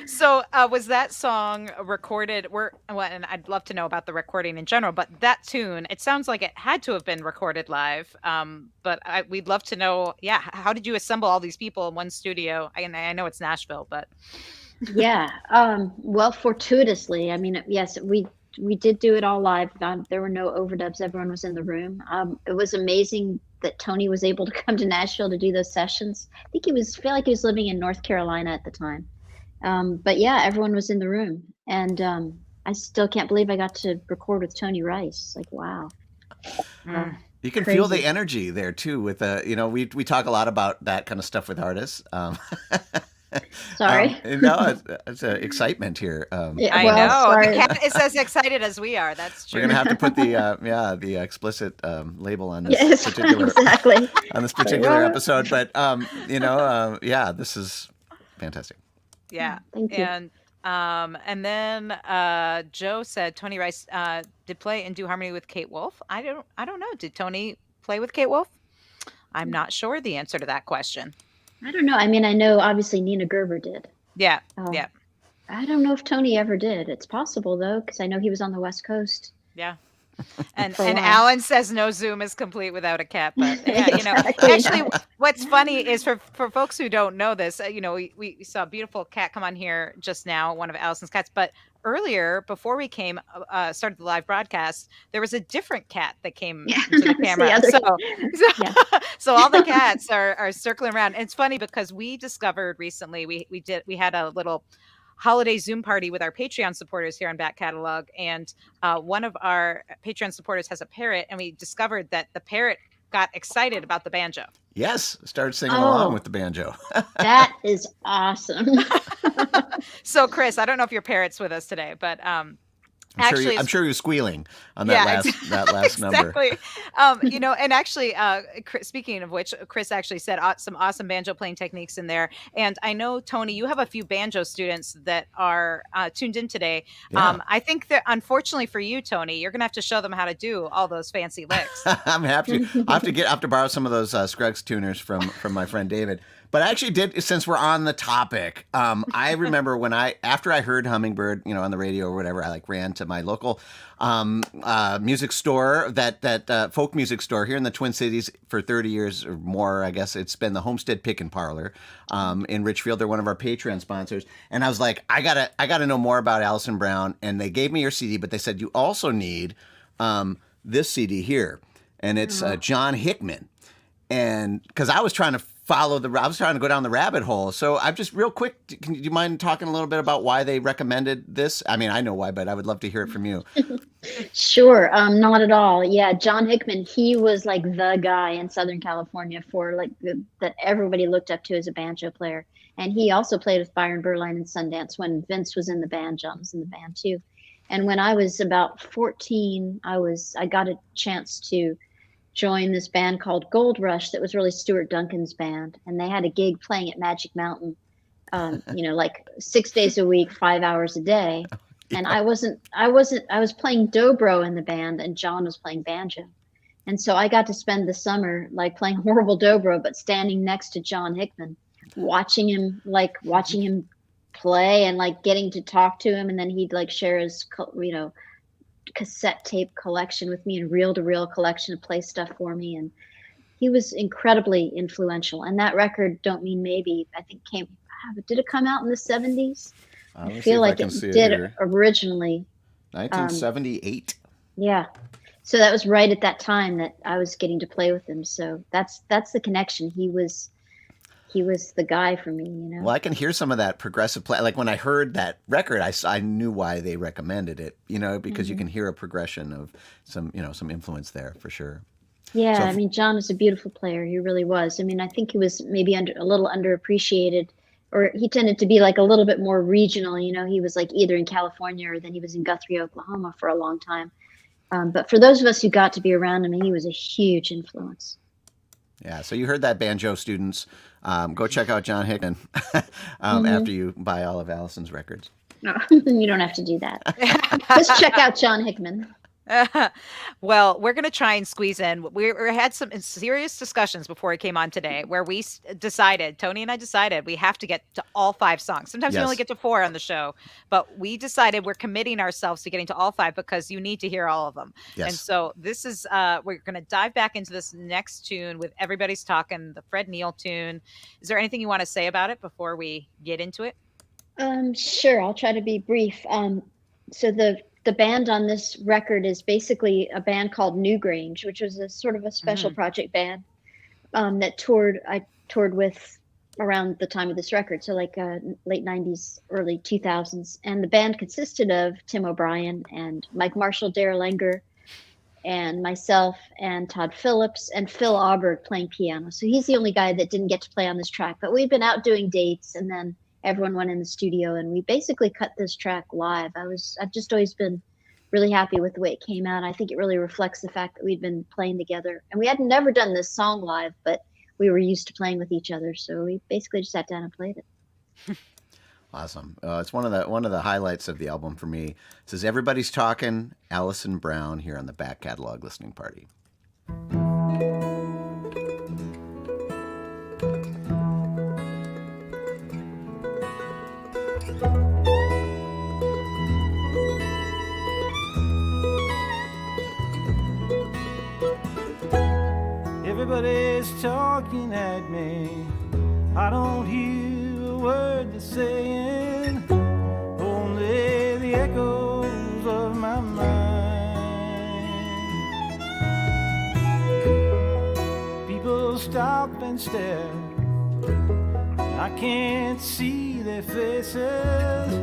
B: So was that song recorded? And I'd love to know about the recording in general, but that tune, it sounds like it had to have been recorded live. But we'd love to know, how did you assemble all these people in one studio? I know it's Nashville, but
C: yeah. Well, fortuitously, I mean, yes, we did do it all live. There were no overdubs. Everyone was in the room. It was amazing that Tony was able to come to Nashville to do those sessions. I think feel like he was living in North Carolina at the time. But yeah, everyone was in the room, and I still can't believe I got to record with Tony Rice. Like, wow.
A: You can feel the energy there too. With we talk a lot about that kind of stuff with artists.
C: Sorry.
A: It's excitement here.
B: I know.
C: Sorry.
B: The cat is as excited as we are. That's true.
A: We're gonna have to put the explicit label on this particular episode. But this is fantastic.
B: Yeah.
C: Thank you.
B: And then Joe said Tony Rice did play and do harmony with Kate Wolf. I don't know. Did Tony play with Kate Wolf? I'm not sure the answer to that question.
C: I don't know. I mean, I know obviously Nina Gerber did.
B: Yeah.
C: I don't know if Tony ever did. It's possible though, because I know he was on the West Coast.
B: Yeah. And Alan says no Zoom is complete without a cat. But yeah,
C: Exactly.
B: actually, what's funny is for folks who don't know this, we saw a beautiful cat come on here just now, one of Alison's cats. But earlier, before we started the live broadcast, there was a different cat that came to the camera. So all the cats are circling around. And it's funny because we discovered recently we had a little holiday Zoom party with our Patreon supporters here on Back Catalog, and one of our Patreon supporters has a parrot, and we discovered that the parrot got excited about the banjo.
A: Yes, started singing along with the banjo.
C: That is awesome.
B: So Chris, I don't know if your parrot's with us today, but
A: I'm sure he was squealing on that last number.
B: Exactly. And actually, speaking of which, Chris actually said some awesome banjo playing techniques in there. And I know, Tony, you have a few banjo students that are tuned in today. Yeah. I think that unfortunately for you, Tony, you're going to have to show them how to do all those fancy licks.
A: I'm happy. I have to borrow some of those Scruggs tuners from my friend David. But I actually did, since we're on the topic, I remember after I heard Hummingbird, on the radio or whatever, I ran to my local music store, that folk music store here in the Twin Cities for 30 years or more. I guess it's been the Homestead Pick and Parlor in Richfield. They're one of our Patreon sponsors. And I was like, I gotta know more about Alison Brown. And they gave me your CD, but they said, you also need this CD here. And it's John Hickman. And because I was trying to go down the rabbit hole. So I'm just real quick. Do you mind talking a little bit about why they recommended this? I mean, I know why, but I would love to hear it from you.
C: Sure. Not at all. Yeah. John Hickman, he was like the guy in Southern California that everybody looked up to as a banjo player. And he also played with Byron Berline in Sundance when Vince was in the band. John was in the band too. And when I was about 14, I got a chance to join this band called Gold Rush that was really Stuart Duncan's band, and they had a gig playing at Magic Mountain, 6 days a week, 5 hours a day. And I was playing dobro in the band, and John was playing banjo. And so I got to spend the summer playing horrible dobro, but standing next to John Hickman, watching him play and getting to talk to him. And then he'd share his, cassette tape collection with me and reel-to-reel collection, play stuff for me. And he was incredibly influential. And that record, Don't Mean Maybe, I think did it come out in the 70s? I feel like it did originally.
A: 1978.
C: Yeah. So that was right at that time that I was getting to play with him. So that's the connection. he was the guy for me, you know.
A: Well, I can hear some of that progressive play. Like when I heard that record, I knew why they recommended it, you know, because you can hear a progression of some, you know, some influence there for sure.
C: Yeah,
A: So
C: I mean, John was a beautiful player. He really was. I mean, I think he was maybe a little underappreciated, or he tended to be like a little bit more regional. You know, he was like either in California or then he was in Guthrie, Oklahoma for a long time. But for those of us who got to be around him, he was a huge influence.
A: yeah, so you heard that, banjo students. Go check out John Hickman after you buy all of Alison's records.
C: No, you don't have to do that. Just check out John Hickman.
B: Well, we're going to try and squeeze in. We had some serious discussions before he came on today where we decided, Tony and I decided we have to get to all 5 songs. Sometimes we only get to 4 on the show, but we decided we're committing ourselves to getting to all 5 because you need to hear all of them.
A: Yes.
B: And so this is, we're going to dive back into this next tune with Everybody's Talking, the Fred Neil tune. Is there anything you want to say about it before we get into it?
C: Sure, I'll try to be brief. So the band on this record is basically a band called Newgrange, which was a sort of a special project band that I toured with around the time of this record. So like late 90s, early 2000s. And the band consisted of Tim O'Brien and Mike Marshall, Darrell Enger, and myself and Todd Phillips and Phil Auberg playing piano. So he's the only guy that didn't get to play on this track, but we've been out doing dates, and then everyone went in the studio and we basically cut this track live. I've just always been really happy with the way it came out. I think it really reflects the fact that we'd been playing together, and we had never done this song live, but we were used to playing with each other. So we basically just sat down and played it.
A: Awesome. It's one of the highlights of the album for me. It says Everybody's Talking, Alison Brown here on the Back Catalog Listening Party.
D: Everybody's talking at me. I don't hear a word they're saying, only the echoes of my mind. People stop and stare. I can't see their faces,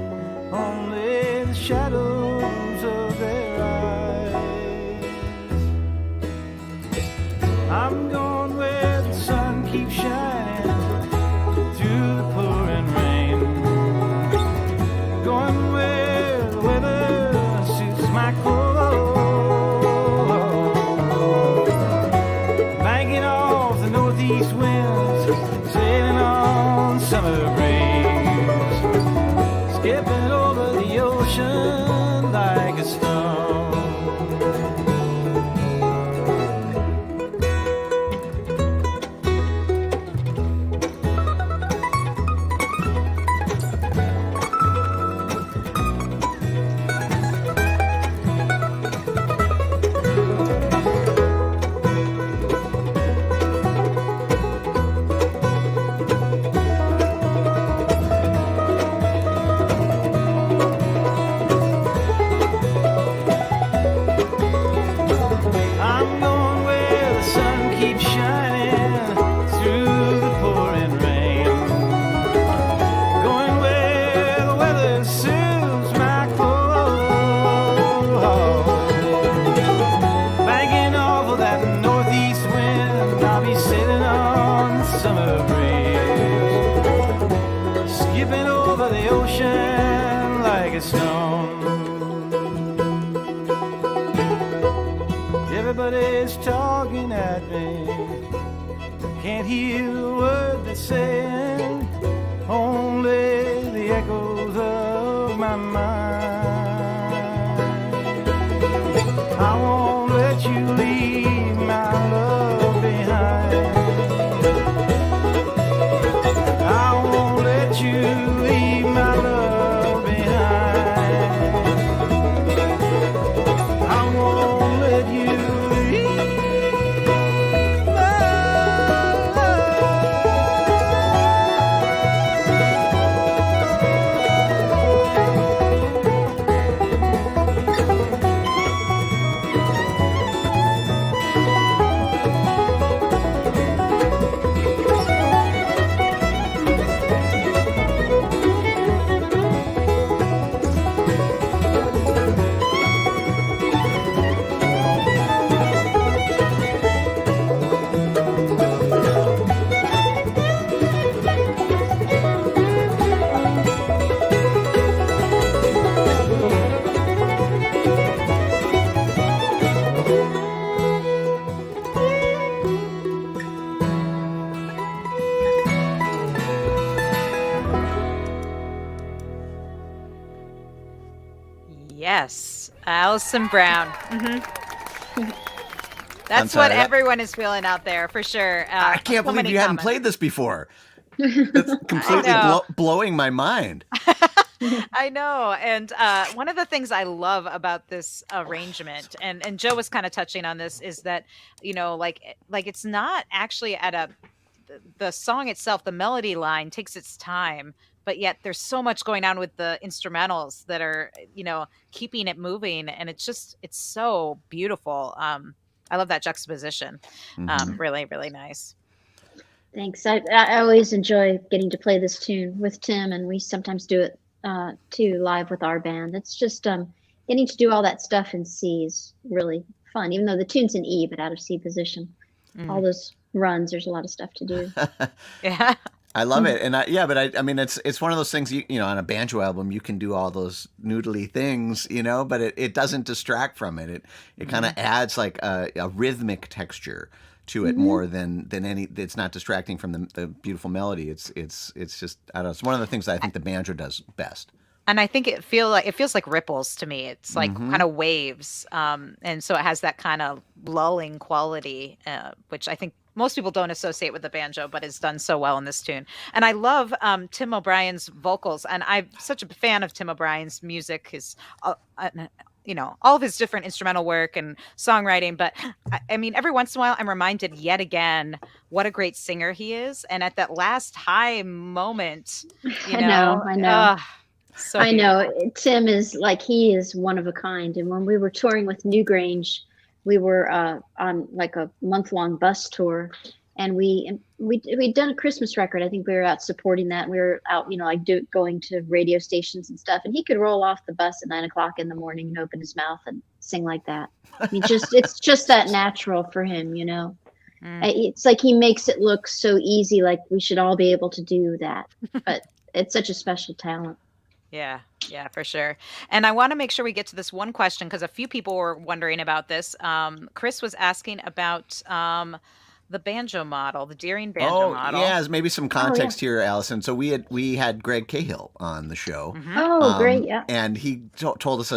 D: only the shadows of their eyes. I'm going where the sun keeps shining through the pouring rain, going where the weather suits my clothes, banking off the northeast winds, sailing on summer breeze, skipping over the ocean like a stone. Everybody's talking at me. Can't hear a word they're saying, only the echoes of my mind. I won't let you leave my love behind. I won't let you leave my love behind. I won't let you.
B: Yes, Alison Brown. That's
A: sorry,
B: what everyone is feeling out there for sure.
A: I can't
B: so
A: believe
B: many
A: you hadn't
B: comments.
A: played this before. That's completely
B: know.
A: blowing my mind.
B: I know. And one of the things I love about this arrangement, and Joe was kind of touching on this, is that, like it's not actually the song itself, the melody line takes its time, but yet there's so much going on with the instrumentals that are, keeping it moving. And it's so beautiful. I love that juxtaposition. Really, really nice.
C: Thanks. I always enjoy getting to play this tune with Tim, and we sometimes do it too live with our band. It's just getting to do all that stuff in C is really fun, even though the tune's in E, but out of C position. All those runs, there's a lot of stuff to do.
B: Yeah.
A: I love it. And I mean, it's one of those things, on a banjo album, you can do all those noodly things, but it doesn't distract from it. It kind of adds like a rhythmic texture to it more than any. It's not distracting from the beautiful melody. It's just, I don't know. It's one of the things that I think the banjo does best.
B: And I think it feels like ripples to me. It's like kind of waves, and so it has that kind of lulling quality, which I think most people don't associate with the banjo, but is done so well in this tune. And I love Tim O'Brien's vocals, and I'm such a fan of Tim O'Brien's music. His all of his different instrumental work and songwriting. But I mean, every once in a while, I'm reminded yet again what a great singer he is. And at that last high moment,
C: I know.
B: So
C: I know. Tim is he is one of a kind. And when we were touring with Newgrange, we were on like a month-long bus tour, and we'd done a Christmas record. I think we were out supporting that. We were out, going to radio stations and stuff. And he could roll off the bus at 9 o'clock in the morning and open his mouth and sing like that. I mean, it's just that natural for him, It's like he makes it look so easy, like we should all be able to do that. But it's such a special talent.
B: Yeah, for sure. And I want to make sure we get to this one question because a few people were wondering about this. Chris was asking about the banjo model, the Deering banjo model.
A: Yeah, maybe some context here, Alison. So we had Greg Cahill on the show.
C: Great, yeah.
A: And he told us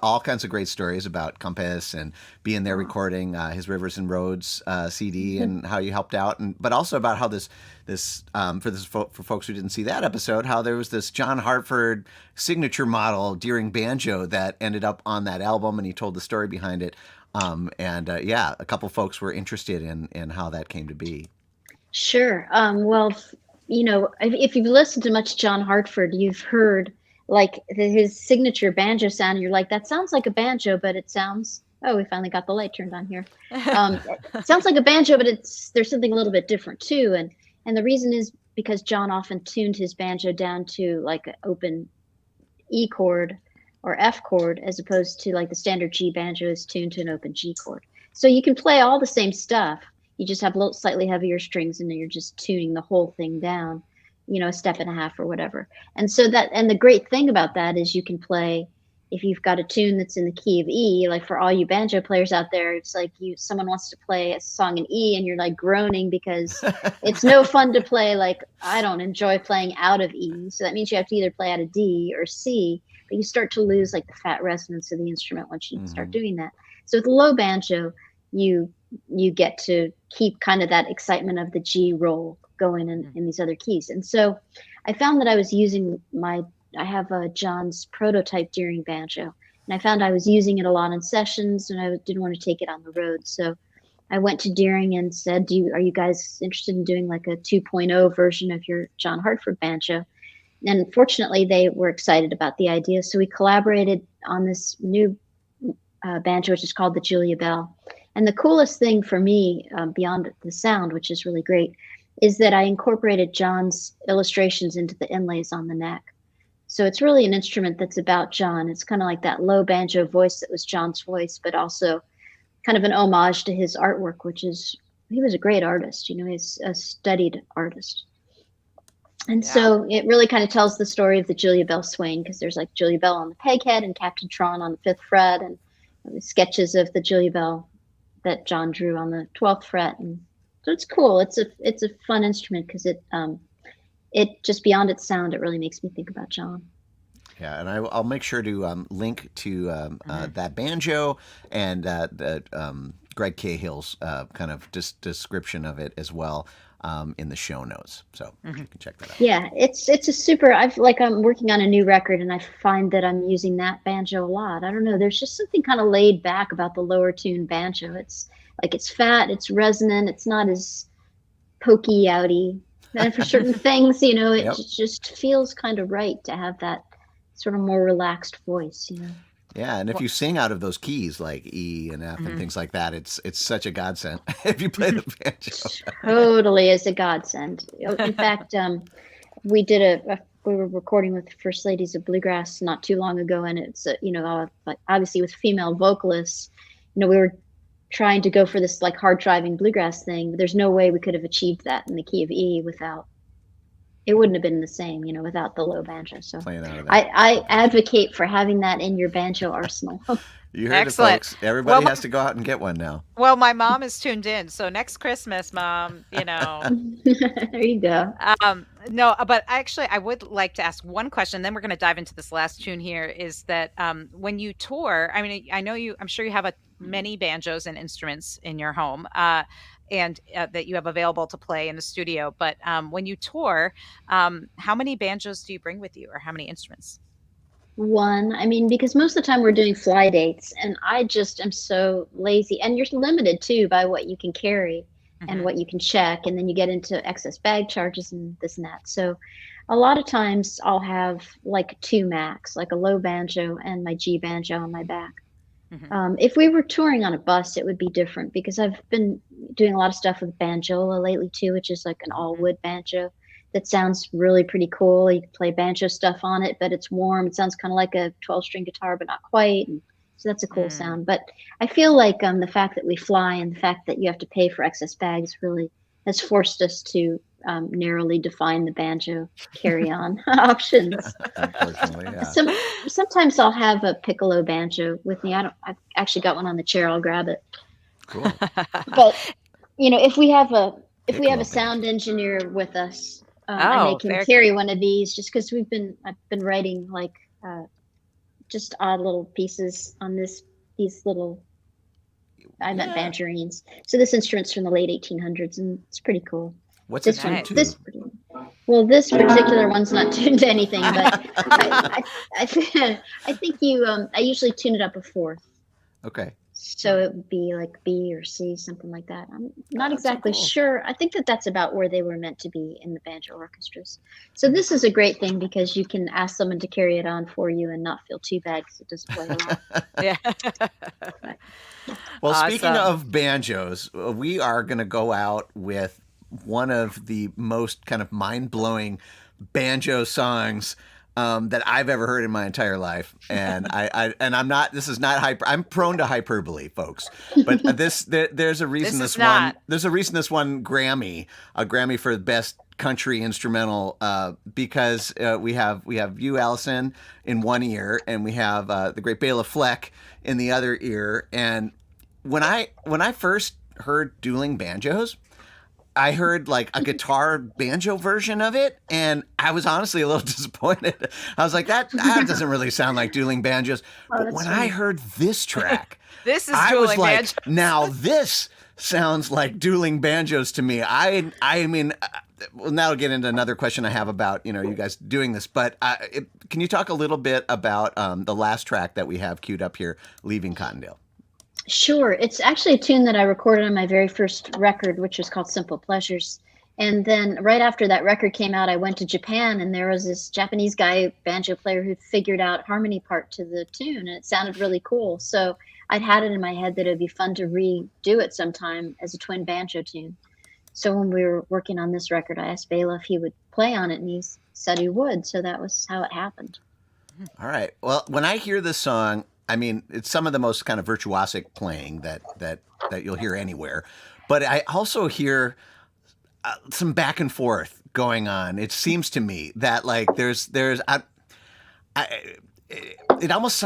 A: all kinds of great stories about Compass and being there recording his Rivers and Roads CD and how you helped out, but also about how for folks who didn't see that episode, how there was this John Hartford signature model Deering banjo that ended up on that album, and he told the story behind it. A couple folks were interested in how that came to be. Sure.
C: Well, if you've listened to much John Hartford, you've heard his signature banjo sound, and you're like, that sounds like a banjo, but it sounds. Oh, we finally got the light turned on here. It sounds like a banjo, but there's something a little bit different too. And the reason is because John often tuned his banjo down to like an open E chord or F chord, as opposed to like the standard G banjo is tuned to an open G chord. So you can play all the same stuff. You just have slightly heavier strings, and then you're just tuning the whole thing down, a step and a half or whatever. And so the great thing about that is you can play, if you've got a tune that's in the key of E, like for all you banjo players out there, it's like someone wants to play a song in E and you're like groaning because it's no fun to play. Like, I don't enjoy playing out of E. So that means you have to either play out of D or C. But you start to lose like the fat resonance of the instrument once you start doing that. So with low banjo, you get to keep kind of that excitement of the G roll going in these other keys. And so I found that I was using I have John's prototype Deering banjo, and I found I was using it a lot in sessions, and I didn't want to take it on the road. So I went to Deering and said, are you guys interested in doing like a 2.0 version of your John Hartford banjo? And fortunately, they were excited about the idea. So we collaborated on this new banjo, which is called the Julia Bell. And the coolest thing for me, beyond the sound, which is really great, is that I incorporated John's illustrations into the inlays on the neck. So it's really an instrument that's about John. It's kind of like that low banjo voice that was John's voice, but also kind of an homage to his artwork, he was a great artist. He's a studied artist. And so it really kind of tells the story of the Julia Bell swing, because there's like Julia Bell on the peghead and Captain Tron on the 5th fret, and sketches of the Julia Bell that John drew on the 12th fret. And so it's cool. It's a fun instrument because it just beyond its sound, it really makes me think about John.
A: Yeah, and I'll make sure to link to that banjo and Greg Cahill's kind of description of it as well in the show notes. So you can check that out.
C: Yeah, it's a super. I'm working on a new record, and I find that I'm using that banjo a lot. I don't know. There's just something kind of laid back about the lower tune banjo. It's fat, it's resonant, it's not as pokey outy. And for certain things, it just feels kind of right to have that sort of more relaxed voice.
A: Yeah, and if you sing out of those keys like E and F and things like that, it's such a godsend if you play the banjo.
C: Totally is a godsend. In fact, we were recording with First Ladies of Bluegrass not too long ago, and it's obviously with female vocalists, we were trying to go for this like hard driving bluegrass thing, but there's no way we could have achieved that in the key of E without. It wouldn't have been the same, without the low banjo. So
A: Playing out of that.
C: I advocate for having that in your banjo arsenal.
A: You heard
B: Excellent.
A: it, folks. Everybody has to go out and get one now.
B: Well, my mom is tuned in, so next Christmas, Mom,
C: There you go.
B: No, but actually, I would like to ask one question. Then we're going to dive into this last tune here. Is that when you tour? I mean, I'm sure you have many banjos and instruments in your home, and that you have available to play in the studio. But when you tour, how many banjos do you bring with you, or how many instruments?
C: One, because most of the time we're doing fly dates, and I just am so lazy. And you're limited too by what you can carry and what you can check, and then you get into excess bag charges and this and that. So a lot of times I'll have like two max, like a low banjo and my G banjo on my back. If we were touring on a bus, it would be different, because I've been doing a lot of stuff with banjola lately too, which is like an all wood banjo that sounds really pretty cool. You can play banjo stuff on it, but it's warm. It sounds kind of like a 12-string guitar, but not quite. And so that's a cool sound. But I feel like the fact that we fly and the fact that you have to pay for excess bags really has forced us to narrowly define the banjo carry-on options.
A: Unfortunately, yeah.
C: Sometimes I'll have a piccolo banjo with me. I've actually got one on the chair. I'll grab it.
A: Cool.
C: But if we have a sound engineer with us, and they can carry one of these, just because I've been writing like just odd little pieces on these little. I meant banjarines. So this instrument's from the late 1800s, and it's pretty cool.
A: What's
C: this
A: it tuned to?
C: This particular one's not tuned to anything, but I think I usually tune it up a fourth.
A: Okay.
C: So it would be like B or C, something like that. I'm not exactly sure. I think that's about where they were meant to be in the banjo orchestras. So this is a great thing, because you can ask someone to carry it on for you and not feel too bad because it doesn't play a lot.
B: Yeah.
A: Well, speaking of banjos, we are going to go out with one of the most kind of mind-blowing banjo songs that I've ever heard in my entire life, and I'm not. This is not hyper. I'm prone to hyperbole, folks. But there's a reason There's a reason this won a Grammy for the best country instrumental, because we have you, Alison, in one ear, and we have the great Bela Fleck in the other ear. And when I first heard Dueling Banjos, I heard like a guitar banjo version of it, and I was honestly a little disappointed. I was like, that doesn't really sound like Dueling Banjos. But when I heard this track,
B: I was like,
A: banjos. Now this sounds like Dueling Banjos to me. I mean, well, now I'll get into another question I have about you guys doing this. But can you talk a little bit about the last track that we have queued up here, Leaving Cottondale?
C: Sure. It's actually a tune that I recorded on my very first record, which was called Simple Pleasures. And then right after that record came out, I went to Japan, and there was this Japanese guy, banjo player, who figured out harmony part to the tune, and it sounded really cool. So I'd had it in my head that it'd be fun to redo it sometime as a twin banjo tune. So when we were working on this record, I asked Bela if he would play on it, and he said he would. So that was how it happened.
A: All right. Well, when I hear this song, I mean, it's some of the most kind of virtuosic playing that you'll hear anywhere. But I also hear some back and forth going on. It seems to me that like it almost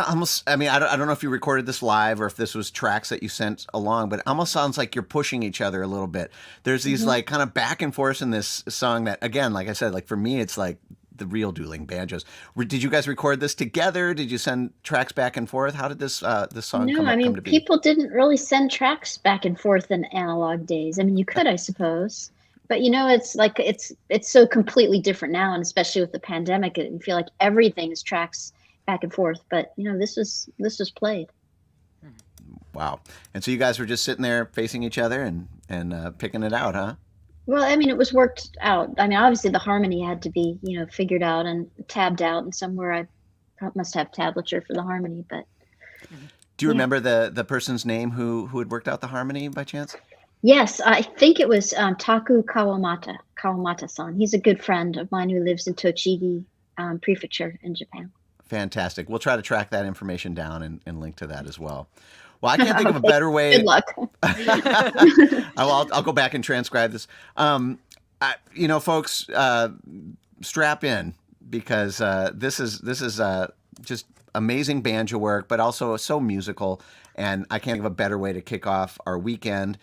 A: I mean, I don't know if you recorded this live or if this was tracks that you sent along, but it almost sounds like you're pushing each other a little bit. There's these like kind of back and forth in this song that, again, like I said, like for me, it's like the real dueling banjos. Did you guys record this together? Did you send tracks back and forth? How did this song
C: No,
A: come to be?
C: people didn't really send tracks back and forth in analog days. I mean, you could, I suppose, but it's like it's so completely different now, and especially with the pandemic, I feel like everything is tracks back and forth. But this was played.
A: Wow! And so you guys were just sitting there facing each other and picking it out, huh?
C: Well, I mean, it was worked out. I mean, obviously the harmony had to be, figured out and tabbed out, and somewhere I must have tablature for the harmony. But
A: do you remember the person's name who had worked out the harmony by chance?
C: Yes, I think it was Taku Kawamata-san. He's a good friend of mine who lives in Tochigi Prefecture in Japan.
A: Fantastic. We'll try to track that information down and link to that as well. Well, I can't think of a better way.
C: Good luck.
A: I'll go back and transcribe this. Folks, strap in because this is just amazing banjo work, but also so musical. And I can't think of a better way to kick off our weekend.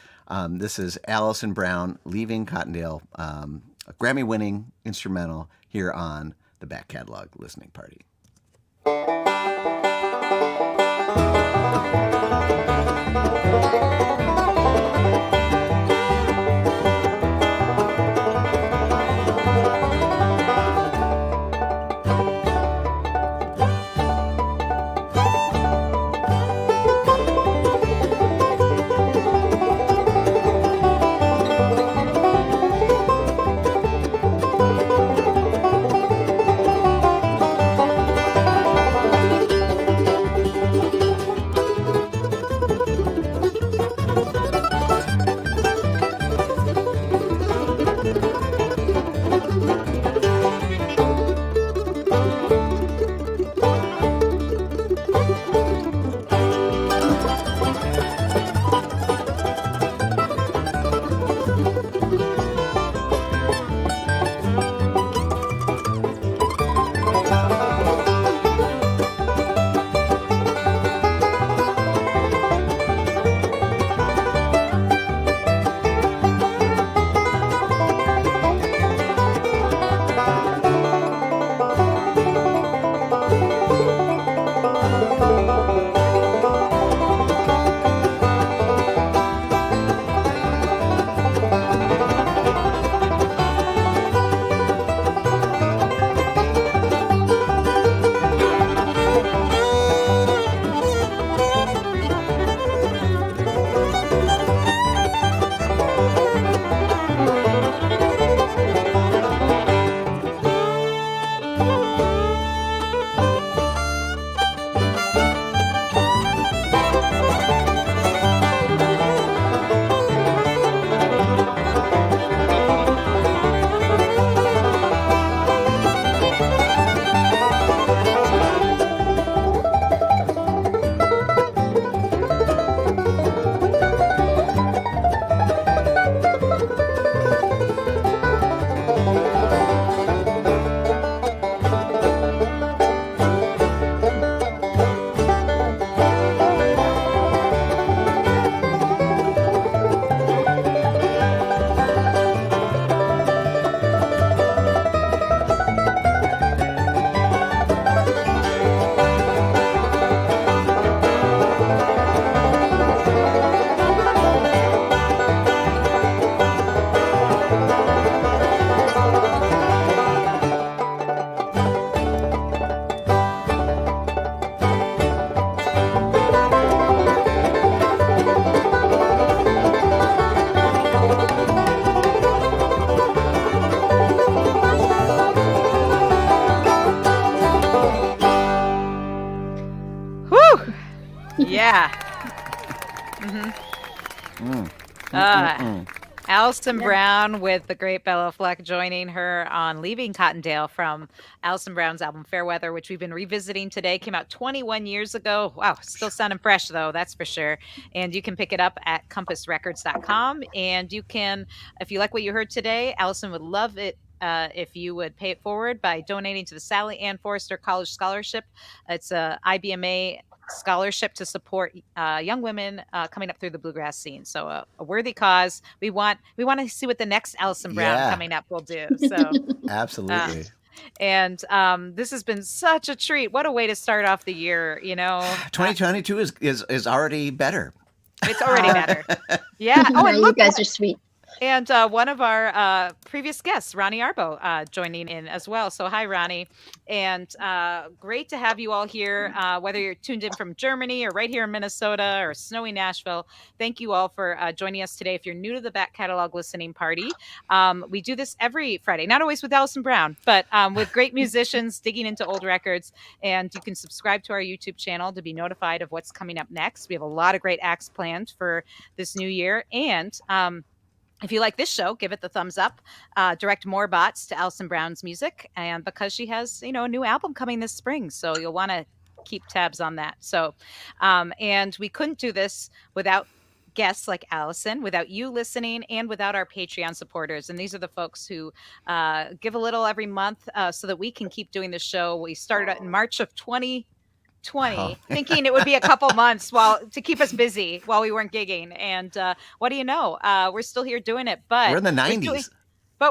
A: This is Alison Brown, Leaving Cottondale, a Grammy-winning instrumental here on the Back Catalog Listening Party.
B: Yeah. Alison Brown with the great Bella Fleck joining her on Leaving Cottondale from Alison Brown's album Fairweather, which we've been revisiting today. Came out 21 years ago. Wow, still sounding fresh though, that's for sure. And you can pick it up at compassrecords.com. And you can, if you like what you heard today, Alison would love it if you would pay it forward by donating to the Sally Ann Forrester College Scholarship. It's a IBMA scholarship to support young women coming up through the bluegrass scene. So a worthy cause. We want to see what the next Alison Brown coming up will do. So
A: absolutely.
B: And this has been such a treat. What a way to start off the year,
A: 2022 is already better.
B: It's already better. Yeah. Oh, and
C: you
B: look,
C: guys are sweet.
B: and one of our previous guests, Ronnie Arbo, joining in as well. So hi, Ronnie. And great to have you all here, whether you're tuned in from Germany or right here in Minnesota or snowy Nashville. Thank you all for joining us today. If you're new to the Back Catalog Listening Party, we do this every Friday, not always with Alison Brown, but with great musicians digging into old records. And you can subscribe to our YouTube channel to be notified of what's coming up next. We have a lot of great acts planned for this new year. And if you like this show, give it the thumbs up. Direct more bots to Alison Brown's music, and because she has, a new album coming this spring, so you'll want to keep tabs on that. So, and we couldn't do this without guests like Alison, without you listening, and without our Patreon supporters. And these are the folks who give a little every month so that we can keep doing the show. We started in March of 2020, thinking it would be a couple months to keep us busy while we weren't gigging. And what do you know? We're still here doing it, but
A: we're in the 90s.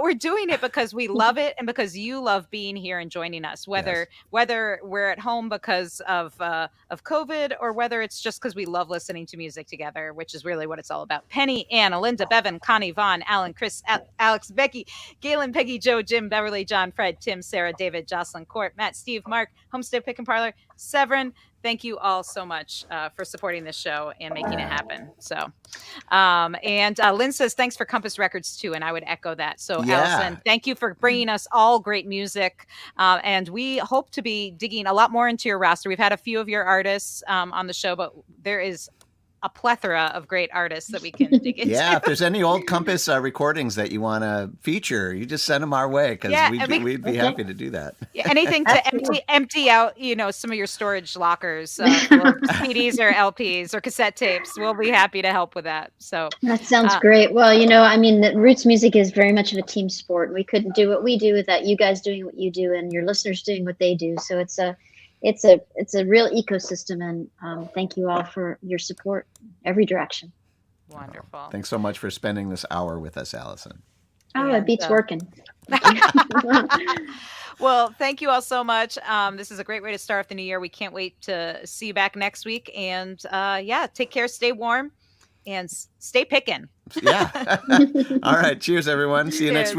B: We're doing it because we love it and because you love being here and joining us, whether we're at home because of COVID or whether it's just because we love listening to music together, which is really what it's all about. Penny, Anna, Linda, Bevan, Connie, Vaughn, Alan, Chris, Alex, Becky, Galen, Peggy, Joe, Jim, Beverly, John, Fred, Tim, Sarah, David, Jocelyn, Court, Matt, Steve, Mark, Homestead Pick and Parlor, Severin. Thank you all so much for supporting this show and making it happen. So, and Lynn says, thanks for Compass Records too. And I would echo that. So Alison, thank you for bringing us all great music. And we hope to be digging a lot more into your roster. We've had a few of your artists on the show, but there is a plethora of great artists that we can dig into.
A: Yeah, if there's any old Compass recordings that you want to feature, you just send them our way because we'd be happy to do that.
B: Yeah, anything to empty out, some of your storage lockers, for CDs or LPs or cassette tapes. We'll be happy to help with that. So
C: that sounds great. Well, the roots music is very much of a team sport. We couldn't do what we do without you guys doing what you do and your listeners doing what they do. So it's a real ecosystem, and thank you all for your support every direction.
B: Wonderful.
A: Thanks so much for spending this hour with us, Alison.
C: It beats working.
B: Well, thank you all so much. This is a great way to start off the new year. We can't wait to see you back next week. And take care, stay warm, and stay picking.
A: Yeah. All right. Cheers, everyone. See you next week.